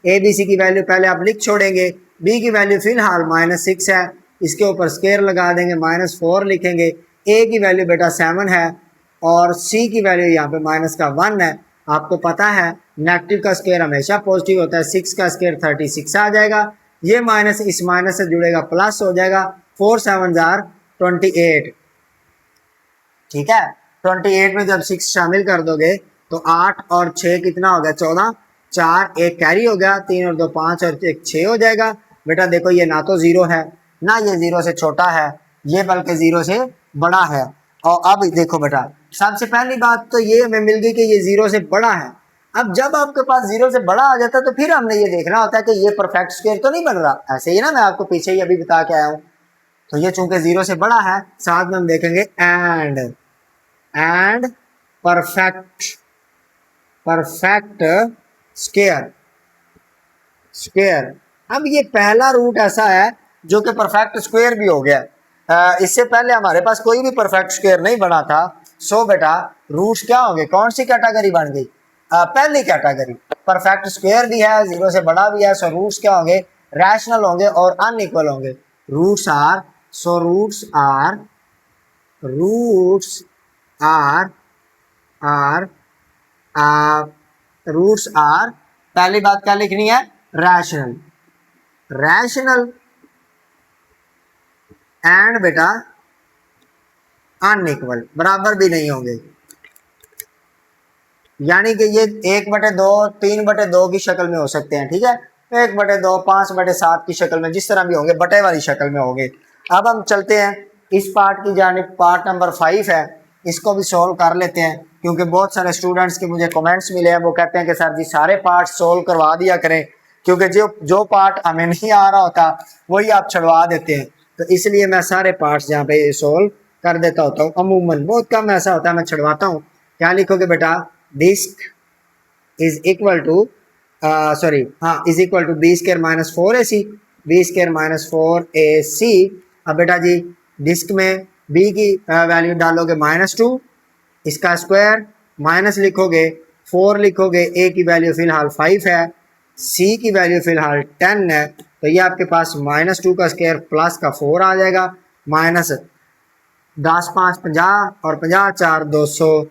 A B C की वैल्यू पहले आप लिख छोड़ेंगे, बी की वैल्यू फिलहाल -6 है, इसके ऊपर स्क्वायर लगा देंगे, -4 लिखेंगे, ए की वैल्यू बेटा 7 है और सी की वैल्यू यहाँ पे माइनस का 1 है। आपको पता है नेगेटिव का स्क्वायर हमेशा पॉजिटिव होता है, 6 का स्क्वायर 36 आ जाएगा, ये माइनस इस माइनस से जुड़ेगा प्लस हो जाएगा, 4 7 28। ठीक है, 28 में जब 6 शामिल कर दोगे तो 8 और 6 कितना हो गया, 14, 4 1 कैरी हो गया, 3 और 2 5 और 1 6 हो जाएगा। बेटा देखो ये ना तो 0 है ना ये 0 से छोटा है, ये बल्कि 0 से बड़ा है। और अब देखो बेटा सबसे पहली बात तो ये हमें मिल गई कि ये 0 से बड़ा है। अब जब आपके पास 0 से बड़ा आ जाता है तो फिर हमने ये देखना होता है कि ये परफेक्ट स्क्वायर तो नहीं बन रहा, ऐसे ही ना, मैं आपको पीछे ही अभी बता के आया हूँ। तो ये चूंकि 0 से बड़ा है, साथ में हम देखेंगे and perfect perfect square square. अब ये पहला रूट ऐसा है जो कि परफेक्ट स्क्वायर भी हो गया। इससे पहले हमारे पास कोई भी परफेक्ट स्क्वायर नहीं बना था। सो बेटा रूट्स क्या होंगे, कौन सी कैटेगरी बन गई, पहली कैटेगरी। परफेक्ट स्क्वायर भी है, जीरो से बड़ा भी है, सो रूट्स क्या होंगे, रैशनल होंगे और अनइक्वल होंगे। Roots are so roots are are roots are पहली बात क्या लिखनी है, रैशनल रैशनल एंड बेटा अनइक्वल, बराबर भी नहीं होंगे। यानी कि ये 1/2 3/2 की शक्ल में हो सकते हैं, ठीक है, 1/2 5/7 की शक्ल में, जिस तरह भी होंगे बटे वाली शक्ल में होंगे। अब हम चलते हैं इस पार्ट की जानिब, पार्ट नंबर 5 है, इसको भी सॉल्व कर लेते हैं क्योंकि बहुत सारे स्टूडेंट्स के मुझे कमेंट्स मिले हैं, वो कहते हैं कि सर जी सारे पार्ट सॉल्व करवा दिया करें, क्योंकि जो पार्ट हमें नहीं आ रहा होता वही आप छुड़वा देते हैं। तो इसलिए मैं सारे पार्ट्स यहाँ पे सॉल्व कर देता होता हूँ, अमूमन बहुत कम ऐसा होता है मैं छुड़वाता हूँ। क्या लिखोगे बेटा, disc is equal to is equal to B square minus 4ac, B square minus 4ac। अब बेटा जी डिस्क में b की वैल्यू डालोगे -2, इसका स्क्वायर माइनस लिखोगे 4 लिखोगे, a की वैल्यू फिलहाल 5 है, c की वैल्यू फिलहाल 10 है, तो ये आपके पास -2 का स्क्वायर प्लस का 4 आ जाएगा, माइनस 10 5 50 और 50 4 200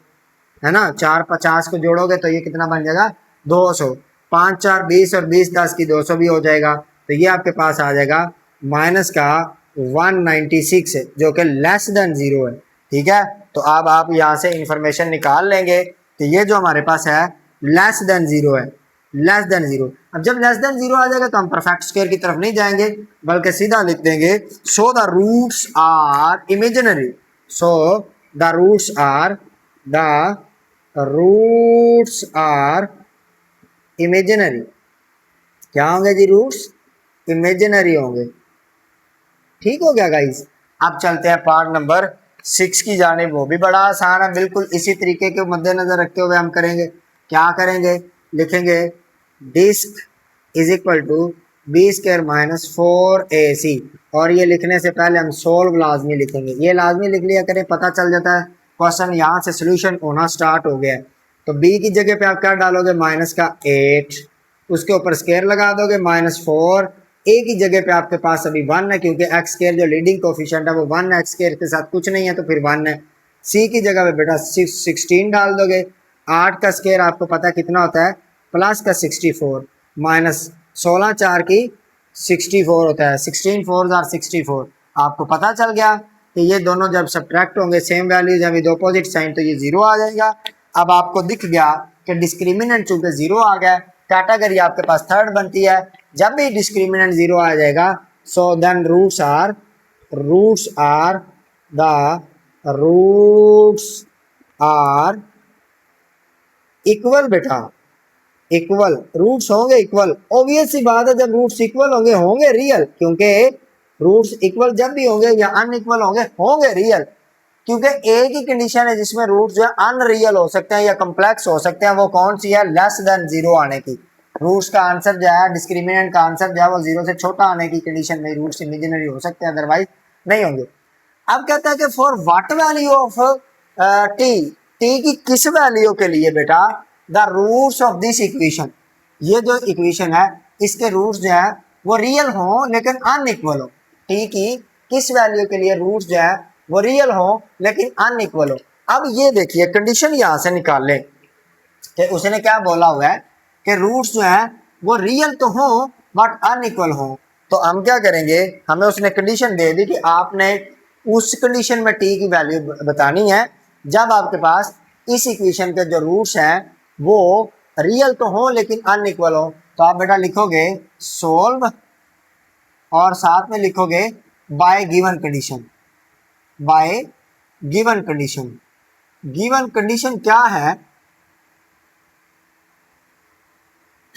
है ना, 4 50 को जोड़ोगे तो ये कितना बन जाएगा 200, 5 4 20 और 20 10 की 200 भी हो जाएगा, तो ये आपके पास आ जाएगा माइनस का 196 है जो कि लेस देन 0 है। ठीक है, तो अब आप यहाँ से इंफॉर्मेशन निकाल लेंगे कि ये जो हमारे पास है लेस देन 0 है, लेस देन 0। अब जब लेस देन 0 आ जाएगा तो हम परफेक्ट स्क्वायर की तरफ नहीं जाएंगे बल्कि सीधा लिख देंगे so the roots are imaginary, so the roots are imaginary. क्या होंगे जी, रूट्स इमेजिनरी होंगे। ठीक हो गया गाइस। अब चलते हैं पार्ट नंबर 6 की जानिब, वो भी बड़ा आसान है, बिल्कुल इसी तरीके के मद्देनजर रखते हुए हम करेंगे। क्या करेंगे, लिखेंगे disc is equal to B square minus 4ac, और ये लिखने से पहले हम सोल्व लाजमी लिखेंगे, ये लाजमी लिख लिया करें, पता चल जाता है क्वेश्चन यहाँ से सोल्यूशन होना स्टार्ट हो गया है। तो b की जगह पे आप क्या डालोगे, माइनस का 8, उसके ऊपर स्क्वायर लगा दोगे -4, a की जगह पे आपके पास अभी 1 है क्योंकि एक्स स्क्वायर जो लीडिंग कोफिशिएंट है वो 1 है, एक्स स्क्वायर के साथ कुछ नहीं है तो फिर 1 है। c की जगह पे बेटा 16 डाल दोगे, 8 का स्क्वायर आपको पता है कितना होता है, प्लस का 64 माइनस 16 4 की 64 होता है, 16 4 आर 64। आपको पता चल गया कि ये दोनों जब सब्ट्रैक्ट होंगे सेम वैल्यूज हैं विद ऑपोजिट साइन तो ये 0 आ जाएगा। अब आपको दिख गया कि डिस्क्रिमिनेंट चूंकि 0 आ गया, कैटेगरी आपके पास थर्ड बनती है। जब भी डिस्क्रिमिनेंट 0 आ जाएगा so then roots are equal बेटा, इक्वल रूट्स होंगे इक्वल, ऑब्वियस सी बात है, जब रूट्स इक्वल होंगे रियल, क्योंकि रूट्स इक्वल जब भी होंगे या अनइक्वल होंगे रियल, क्योंकि एक ही कंडीशन है जिसमें रूट्स जो है अनरियल हो सकते हैं या कम्प्लेक्स हो सकते हैं, वो कौन सी है, लेस देन 0 आने की। रूट्स का आंसर जो है, डिस्क्रिमिनेंट का आंसर जो है वो 0 से छोटा आने की कंडीशन में रूट्स इमेजिनरी हो सकते हैं, अदरवाइज नहीं होंगे। अब कहता है कि for what value of T की किस वैल्यू के लिए बेटा the roots of this equation, ये जो इक्वेशन है इसके रूट्स जो है वो रियल हो लेकिन अनइक्वल हो। टी की किस वैल्यू के लिए रूट्स जो है वो रियल हो लेकिन अनइक्वल हो। अब ये देखिए कंडीशन यहां से निकाल लें कि उसने क्या बोला हुआ है कि रूट्स जो है वो रियल तो हो बट अनइक्वल हो। तो हम क्या करेंगे, हमें उसने कंडीशन दे दी कि आपने उस कंडीशन में टी की वैल्यू बतानी है जब आपके पास इस इक्वेशन के जो रूट्स हैं वो रियल तो हो लेकिन अनइक्वल हो। तो आप बेटा लिखोगे सोल्व और साथ में लिखोगे bye given condition, by given condition. Given condition क्या है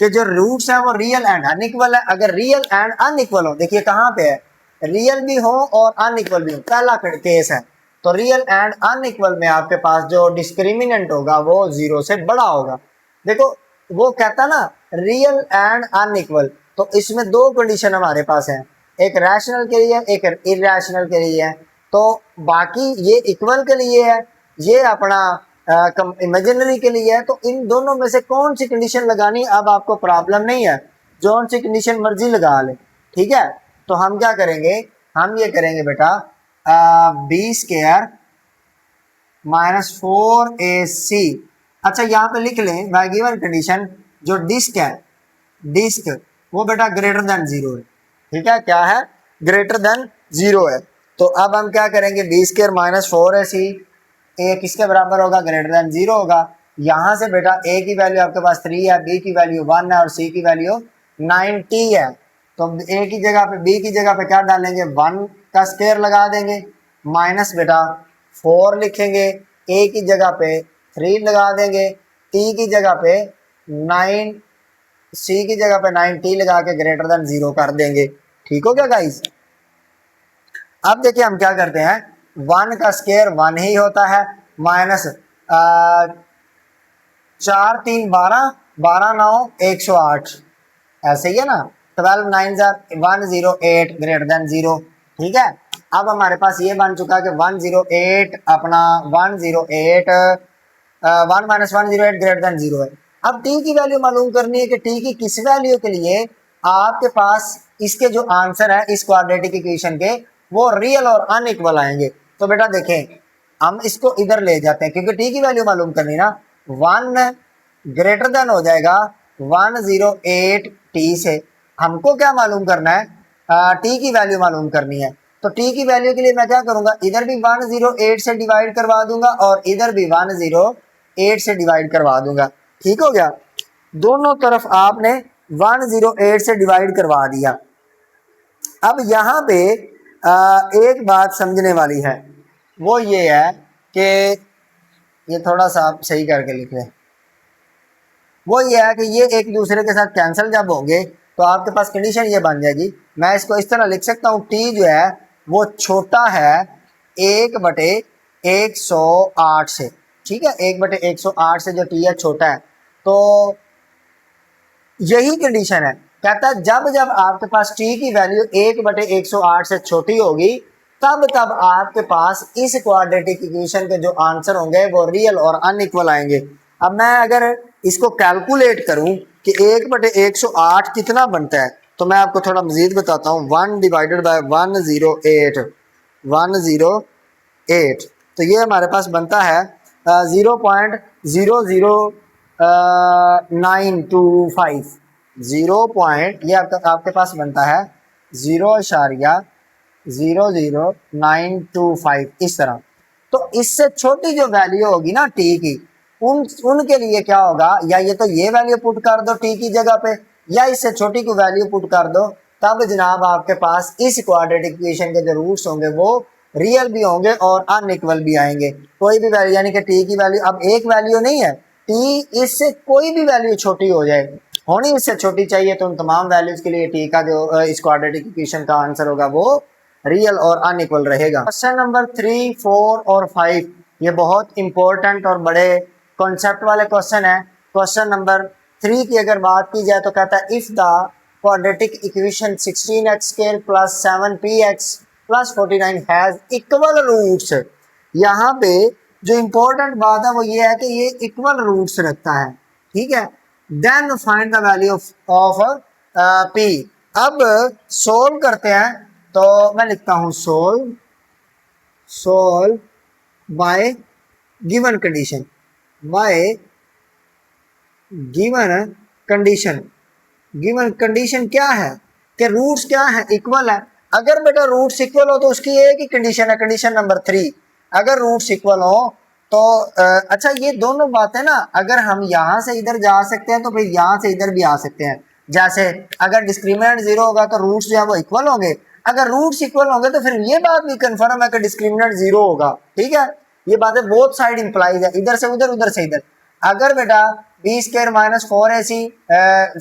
कि जो रूट्स है वो रियल एंड अनइक्वल है। अगर रियल एंड अनइक्वल हो, देखिए कहाँ पे है, रियल भी हो और अनइक्वल भी हो, पहला केस है। तो रियल एंड अनइक्वल में आपके पास जो डिस्क्रिमिनेंट होगा वो 0 से बड़ा होगा। देखो वो कहता ना रियल एंड अनइक्वल, तो इसमें दो कंडीशन हमारे पास है, एक रैशनल के लिए एक इरेशनल के लिए है। तो बाकी ये इक्वल के लिए है, ये अपना इमेजिनरी के लिए है। तो इन दोनों में से कौन सी कंडीशन लगानी अब आपको प्रॉब्लम नहीं है, जो सी कंडीशन मर्जी लगा ले, ठीक है। तो हम क्या करेंगे, हम ये करेंगे बेटा बी स्क्वायर -4ac। अच्छा यहाँ पे लिख लें बाय गिवन कंडीशन जो डिस्क है, डिस्क वो बेटा ग्रेटर देन जीरो है, ठीक है। क्या है, ग्रेटर देन जीरो है। तो अब हम क्या करेंगे, बी स्क्वायर -4ac ए किसके बराबर होगा, ग्रेटर देन जीरो होगा। यहाँ से बेटा ए की वैल्यू आपके पास 3 है, बी की वैल्यू 1 है और सी की वैल्यू 90 है। तो ए की जगह पे बी की जगह पे क्या डालेंगे, 1 का स्क्वायर लगा देंगे, माइनस बेटा 4 लिखेंगे, ए की जगह पे 3 लगा देंगे, टी की जगह पे 9, सी की जगह पे 9t लगा के ग्रेटर देन जीरो कर देंगे। ठीक हो गया गाइस। अब देखिए हम क्या करते हैं, 1 का स्क्वायर 1 ही होता है, माइनस 4 3 12, 12 9 108, ऐसे ही है ना। 12 9 108 ग्रेटर देन जीरो, ठीक है। अब हमारे पास ये बन चुका है कि 108 अपना 108 1 माइनस 108 ग्रेटर देन जीरो है। अब टी की वैल्यू मालूम करनी है कि टी की किस वैल्यू के लिए आपके पास इसके जो आंसर है इस क्वाड्रेटिक इक्वेशन के वो रियल और अनइक्वल आएंगे। तो बेटा देखें हम इसको इधर ले जाते हैं क्योंकि टी की वैल्यू मालूम करनी ना, 1 ग्रेटर देन हो जाएगा 108 टी से। हमको क्या मालूम करना है, टी की वैल्यू मालूम करनी है। तो टी की वैल्यू के लिए मैं क्या करूंगा, इधर भी 108 से डिवाइड करवा दूंगा और इधर भी 108 से डिवाइड करवा दूंगा। ठीक हो गया, दोनों तरफ आपने 108 से डिवाइड करवा दिया। अब यहाँ पे एक बात समझने वाली है, वो ये है कि ये थोड़ा सा आप सही करके लिख लें, वो ये है कि ये एक दूसरे के साथ कैंसिल जब होंगे तो आपके पास कंडीशन ये बन जाएगी। मैं इसको इस तरह लिख सकता हूँ, टी जो है वो छोटा है 1/108 से, ठीक है, 1/108 से जो टी है छोटा है। तो यही कंडीशन है, कहता है जब जब आपके पास टी की वैल्यू 1/108 से छोटी होगी तब तब आपके पास इस क्वाड्रेटिक इक्वेशन के जो आंसर होंगे वो रियल और अनइक्वल आएंगे। अब मैं अगर इसको कैलकुलेट करूं कि 1/108 कितना बनता है तो मैं आपको थोड़ा मजीद बताता हूं। 1 डिवाइडेड बाय 108 तो ये हमारे पास बनता है 0.00925, 0 पॉइंट ये आपके पास बनता है 0.00925 इस तरह। तो इससे छोटी जो वैल्यू होगी ना टी की, उनके लिए क्या होगा, या ये तो ये वैल्यू पुट कर दो टी की जगह पे, या इससे छोटी को वैल्यू पुट कर दो, तब जनाब आपके पास इस क्वाड्रेटिक इक्वेशन के जो रूट्स होंगे वो रियल भी होंगे और अनइक्वल भी आएंगे। कोई भी वैल्यू यानी कि टी की वैल्यू अब एक वैल्यू नहीं है, टी इससे कोई भी वैल्यू छोटी हो जाए, होनी इससे छोटी चाहिए, तो उन तमाम वैल्यूज के लिए टी का जो इस क्वाड्रेटिक इक्वेशन का आंसर होगा वो रियल और अनइक्वल रहेगा। क्वेश्चन नंबर 3 4 और 5 ये बहुत इंपॉर्टेंट और बड़े कॉन्सेप्ट वाले क्वेश्चन है। क्वेश्चन नंबर 3 की अगर बात की जाए तो कहता है if the quadratic equation 16x square plus 7px plus 49 has equal roots. यहाँ पे जो इंपॉर्टेंट बात है वो ये है कि ये इक्वल रूट्स रखता है, ठीक है। Then find the value of P. अब सोल्व करते हैं, तो मैं लिखता हूं solve by given condition, by given condition क्या है कि रूट्स क्या है, इक्वल है। अगर बेटा रूट्स इक्वल हो तो उसकी एक ही कंडीशन है, कंडीशन नंबर 3, अगर रूट्स इक्वल हो तो अच्छा ये दोनों बातें ना, अगर हम यहाँ से इधर जा सकते हैं तो फिर यहाँ से इधर भी आ सकते हैं। जैसे अगर डिस्क्रिमिनेंट 0 होगा तो रूट्स जो है वो इक्वल होंगे, अगर रूट्स इक्वल होंगे तो फिर ये बात भी कंफर्म है कि डिस्क्रिमिनेंट 0 होगा, ठीक है। ये बातें बोथ साइड इंप्लाइज है, इधर से उधर उधर से इधर। अगर बेटा बी स्क्वायर -4ac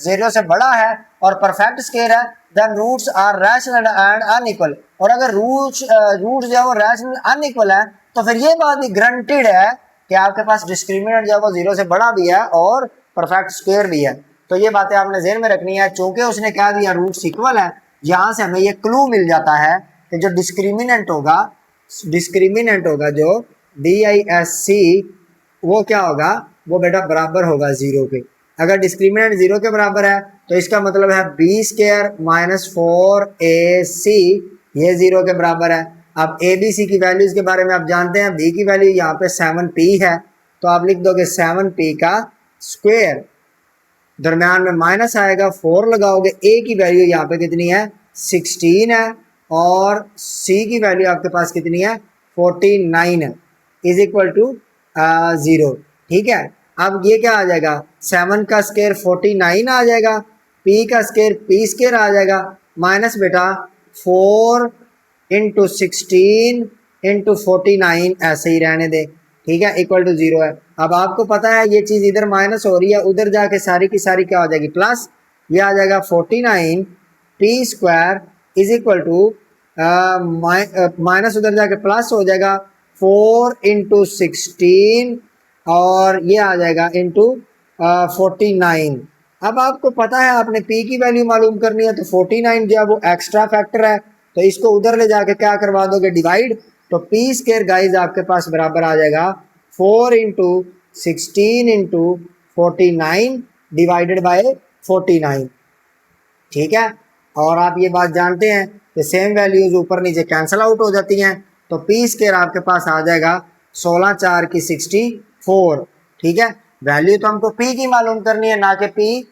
0 से बड़ा है और परफेक्ट स्क्वायर है then roots are rational and unequal, और अगर रूट्स जो है वो रैशनल अनइक्वल है तो फिर ये बात भी ग्रांटेड है कि आपके पास डिस्क्रिमिनेंट जो है वो 0 से बड़ा भी है और परफेक्ट स्क्वायर भी है। तो ये बातें आपने ज़हन में रखनी है। चूंकि उसने कह दिया रूट्स इक्वल है, यहाँ से हमें ये क्लू मिल जाता है कि जो डिस्क्रिमिनेंट होगा जो DISC वो क्या होगा, वो बेटा बराबर होगा 0 के। अगर डिस्क्रिमिनेंट 0 के बराबर है तो इसका मतलब है B² माइनस 4AC ये 0 के बराबर है। अब ABC की वैल्यूज के बारे में आप जानते हैं, B की वैल्यू यहाँ पे 7P है, तो आप लिख दोगे 7P का स्क्वायर, दरम्यान में माइनस आएगा, 4 लगाओगे, A की वैल्यू यहाँ पे कितनी है 16 है और C की वैल्यू आपके पास कितनी है 49 है, इज इक्वल टू 0। ठीक है, अब ये क्या आ जाएगा, 7 का स्क्वायर 49 आ जाएगा, P का स्क्वायर P² आ जाएगा, माइनस बेटा 4 इंटू 16 इंटू 49 ऐसे ही रहने दे। ठीक है, इक्वल टू 0 है। अब आपको पता है ये चीज़ इधर माइनस हो रही है, उधर जाके सारी की सारी क्या हो जाएगी प्लस, ये आ जाएगा 49 P² is equal to minus उधर जाके प्लस हो जाएगा 4 इंटू 16 और ये आ जाएगा इंटू 49। अब आपको पता है आपने P की वैल्यू मालूम करनी है, तो 49 जो है वो एक्स्ट्रा फैक्टर है, तो इसको उधर ले जाके क्या करवा दोगे डिवाइड, तो P² गाइज आपके पास बराबर आ जाएगा 4 इंटू 16 इंटू 49 डिवाइडेड बाय 49। ठीक है, और आप ये बात जानते हैं कि सेम वैल्यूज ऊपर नीचे कैंसिल आउट हो जाती हैं, तो P² आपके पास आ जाएगा 16 4 की 64। ठीक है, वैल्यू तो हमको P की मालूम करनी है ना कि P²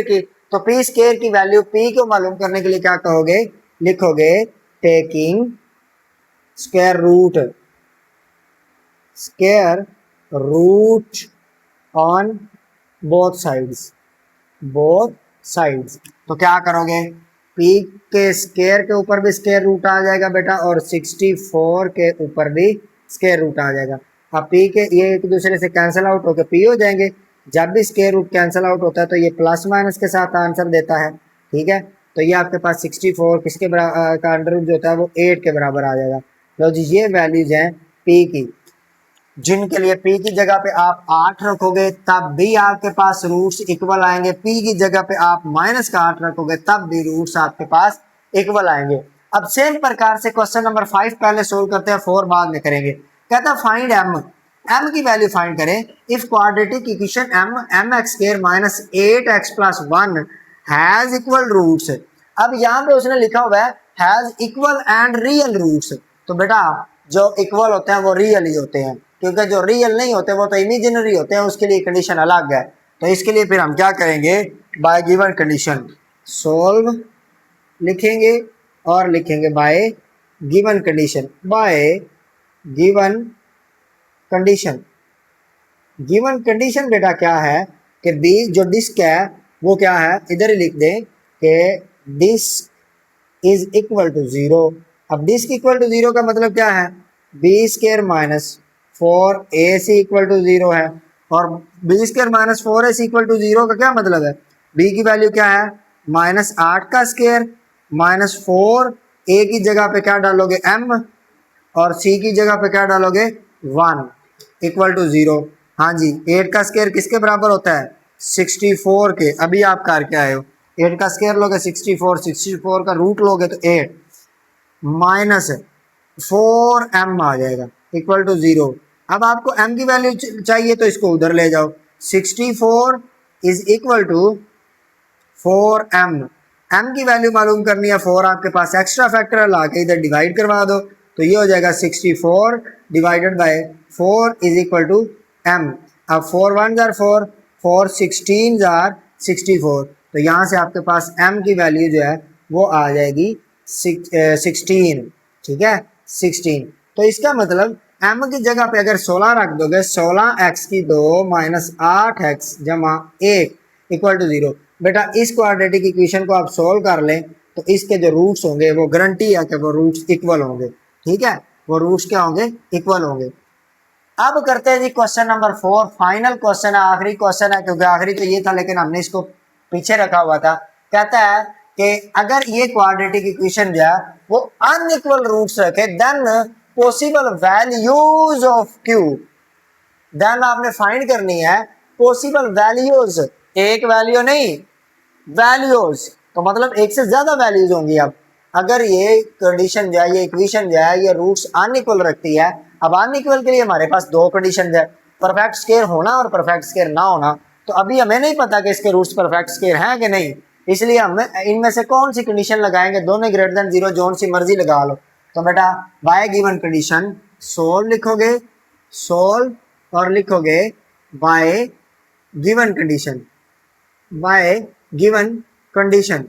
की, तो P² की वैल्यू P को मालूम करने के लिए क्या कहोगे, लिखोगे taking square root on both sides. तो क्या करोगे, P के स्क्वायर के ऊपर भी स्क्वायर रूट आ जाएगा बेटा और 64 के ऊपर भी स्क्वायर रूट आ जाएगा। अब P के ये एक दूसरे से कैंसिल आउट होकर P हो जाएंगे, जब भी स्क्वायर रूट कैंसिल आउट होता है तो ये प्लस माइनस के साथ आंसर देता है। ठीक है, तो ये आपके पास 64 किसके बराबर का अंडर रूट जो होता है वो 8 के बराबर आ जाएगा। तो जी ये वैल्यूज हैं P की, जिनके लिए P की जगह पे आप 8 रखोगे तब भी आपके पास रूट्स इक्वल आएंगे, P की जगह पे आप माइनस का 8 रखोगे तब भी रूट्स आपके पास इक्वल आएंगे। अब सेम प्रकार से क्वेश्चन नंबर 5 पहले सोल्व करते हैं, 4 बाद में करेंगे। कहता है फाइंड m की वैल्यू फाइंड करें if quadratic equation mx² minus 8x plus 1 has equal roots. अब यहाँ पे उसने लिखा हुआ है has equal and real roots, तो बेटा जो इक्वल होते हैं वो रियल ही होते हैं, क्योंकि जो रियल नहीं होते वो तो इमेजिनरी होते हैं, उसके लिए कंडीशन अलग है। तो इसके लिए फिर हम क्या करेंगे, बाय गिवन कंडीशन सोल्व लिखेंगे और लिखेंगे bye given condition. Given condition बेटा क्या है कि बी जो डिस्क है वो क्या है, इधर ही लिख दें कि डिस्क इज इक्वल टू 0। अब डिस्क इक्वल टू 0 का मतलब क्या है, B² minus 4AC equal to 0 है, और B² minus 4AC equal to 0 का क्या मतलब है, B की वैल्यू क्या है माइनस 8 का स्क्वायर माइनस 4, A की जगह पे क्या डालोगे m और C की जगह पे क्या डालोगे 1 इक्वल टू 0। हाँ जी, 8 का स्क्वायर किसके बराबर होता है 64 के, अभी आप करके आए हो, 8 का स्क्वायर लोगे 64 का रूट लोगे तो 8 माइनस 4m आ जाएगा इक्वल टू 0। अब आपको m की वैल्यू चाहिए तो इसको उधर ले जाओ, 64 is equal to 4m, m की वैल्यू मालूम करनी है, 4 आपके पास एक्स्ट्रा फैक्टर ला के इधर डिवाइड करवा दो, तो ये हो जाएगा 64 divided by 4 is equal to m। अब 4 1 जार 4, 4 16 जार 64, तो यहाँ से आपके पास m की वैल्यू जो है वो आ जाएगी 16। ठीक है 16, तो इसका मतलब m की जगह पे अगर 16 रख दोगे 16x की 2 माइनस 8x जमा 1 इक्वल टू 0। बेटा इस क्वाड्रेटिक इक्वेशन को आप सोल्व कर लें तो इसके जो रूट्स होंगे वो गारंटी है कि वो रूट्स इक्वल होंगे। ठीक है, वो रूट्स क्या होंगे इक्वल होंगे। अब करते हैं जी क्वेश्चन नंबर 4, फाइनल क्वेश्चन है, आखिरी क्वेश्चन है, क्योंकि आखिरी तो ये था लेकिन हमने इसको पीछे रखा हुआ था। कहता है कि अगर ये क्वाड्रेटिक इक्वेशन जो है वो अनइक्वल रूट्स रखे then possible values of Q, then आपने फाइंड करनी है पॉसिबल वैल्यूज, एक वैल्यू नहीं वैल्यूज, तो मतलब एक से ज्यादा वैल्यूज होंगी। अब अगर ये कंडीशन जो है, ये इक्वेशन जो है, ये रूट्स अनइक्वल रखती है। अब अनइक्वल के लिए हमारे पास दो कंडीशन है, परफेक्ट स्क्वायर होना और परफेक्ट स्क्वायर ना होना। तो अभी हमें नहीं पता कि इसके रूट्स परफेक्ट स्क्वायर हैं कि नहीं, इसलिए हम इनमें से कौन सी कंडीशन लगाएंगे, दोनों ग्रेटर देन जीरो, जोन सी मर्जी लगा लो। तो बेटा बाय गिवन कंडीशन सोल्व लिखोगे, सोल्व और लिखोगे bye given condition, by given condition,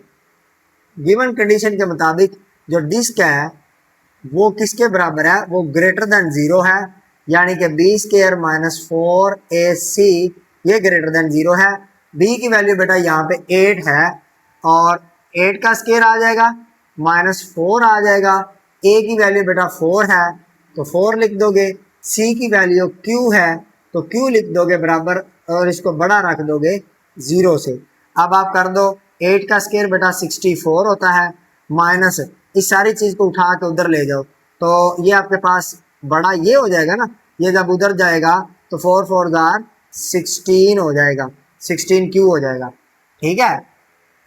given condition के मुताबिक जो डिस्क है वो किसके बराबर है, वो ग्रेटर देन जीरो है, यानी कि बी स्क्वायर माइनस 4ac ये ग्रेटर देन जीरो है। बी की वैल्यू बेटा यहाँ पे 8 है और 8 का स्क्वायर आ जाएगा माइनस 4 आ जाएगा। ए की वैल्यू बेटा 4 है तो 4 लिख दोगे। सी की वैल्यू q है तो q लिख दोगे बराबर और इसको बड़ा रख दोगे 0 से। अब आप कर दो 8 का स्क्वायर बेटा 64 होता है, माइनस इस सारी चीज को उठा के उधर ले जाओ तो ये आपके पास बड़ा ये हो जाएगा ना, ये जब उधर जाएगा तो 4 4 जार 16 हो जाएगा, 16q हो जाएगा। ठीक है,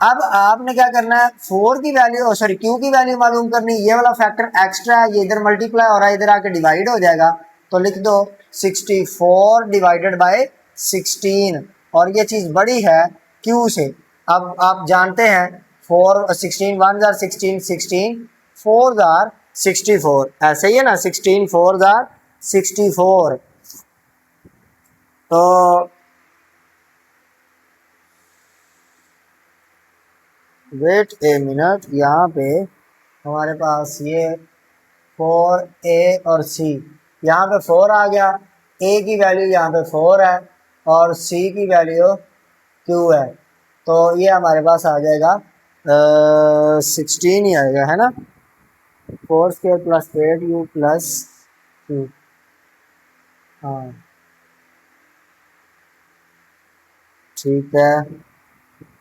अब आपने क्या करना है, 4 की वैल्यू सॉरी q की वैल्यू मालूम करनी, ये वाला फैक्टर एक्स्ट्रा है, ये इधर मल्टीप्लाई हो रहा है, इधर आके डिवाइड हो जाएगा तो लिख दो 64 डिवाइडेड बाय 16 और ये चीज बड़ी है q से। अब आप जानते हैं 4 16 1 जार 16 16 4 जार 64, ऐसे ही है ना, 16 4 जार 64। तो वेट ए मिनट, यहाँ पे हमारे पास ये 4a और c, यहाँ पे 4 आ गया, a की वैल्यू यहाँ पे 4 है और c की वैल्यू q है, तो ये हमारे पास आ जाएगा 16 ही आएगा, है ना, 4 square plus 8u plus q। हाँ ठीक है,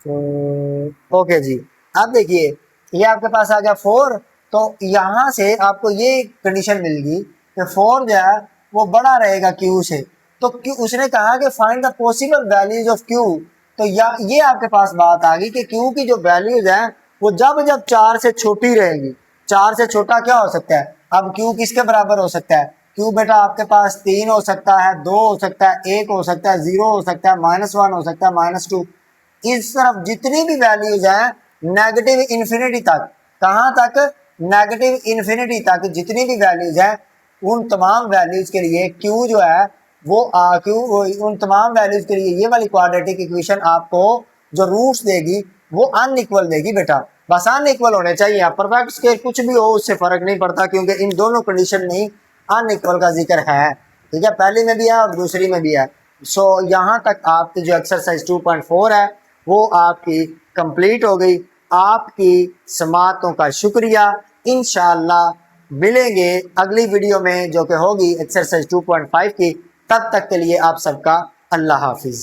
तो ओके जी। अब देखिए ये आपके पास आ गया 4, तो यहाँ से आपको ये कंडीशन मिल गई कि 4 जो है वो बड़ा रहेगा q से, तो q उसने कहा कि find the possible values of q, तो ये आपके पास बात आ गई कि q की जो वैल्यूज है वो जब जब 4 से छोटी रहेगी, 4 से छोटा क्या हो सकता है, अब q किसके बराबर हो सकता है, q बेटा आपके पास 3 हो सकता है, 2 हो सकता है, 1 हो सकता है, 0 हो सकता है, -1 हो सकता है, -2, इस तरफ जितनी भी वैल्यूज हैं नेगेटिव इन्फिनिटी तक, कहाँ तक, नेगेटिव इन्फिनिटी तक जितनी भी वैल्यूज हैं उन तमाम वैल्यूज के लिए q जो है वो q उन तमाम वैल्यूज के लिए ये वाली क्वाड्रेटिक इक्वेशन आपको जो रूट्स देगी वो अनइक्वल देगी बेटा, बस अनइक्वल होने चाहिए, परफेक्ट स्क्वायर कुछ भी हो उससे फर्क नहीं पड़ता क्योंकि इन दोनों कंडीशन में ही अनइक्वल का जिक्र है। ठीक है, पहली में भी है और दूसरी में भी है। सो यहाँ तक आपकी जो एक्सरसाइज 2.4 है वो आपकी कंप्लीट हो गई। आपकी समातों का शुक्रिया, इंशाअल्लाह मिलेंगे अगली वीडियो में जो कि होगी एक्सरसाइज 2.5 की। तब तक के लिए आप सबका अल्लाह हाफिज।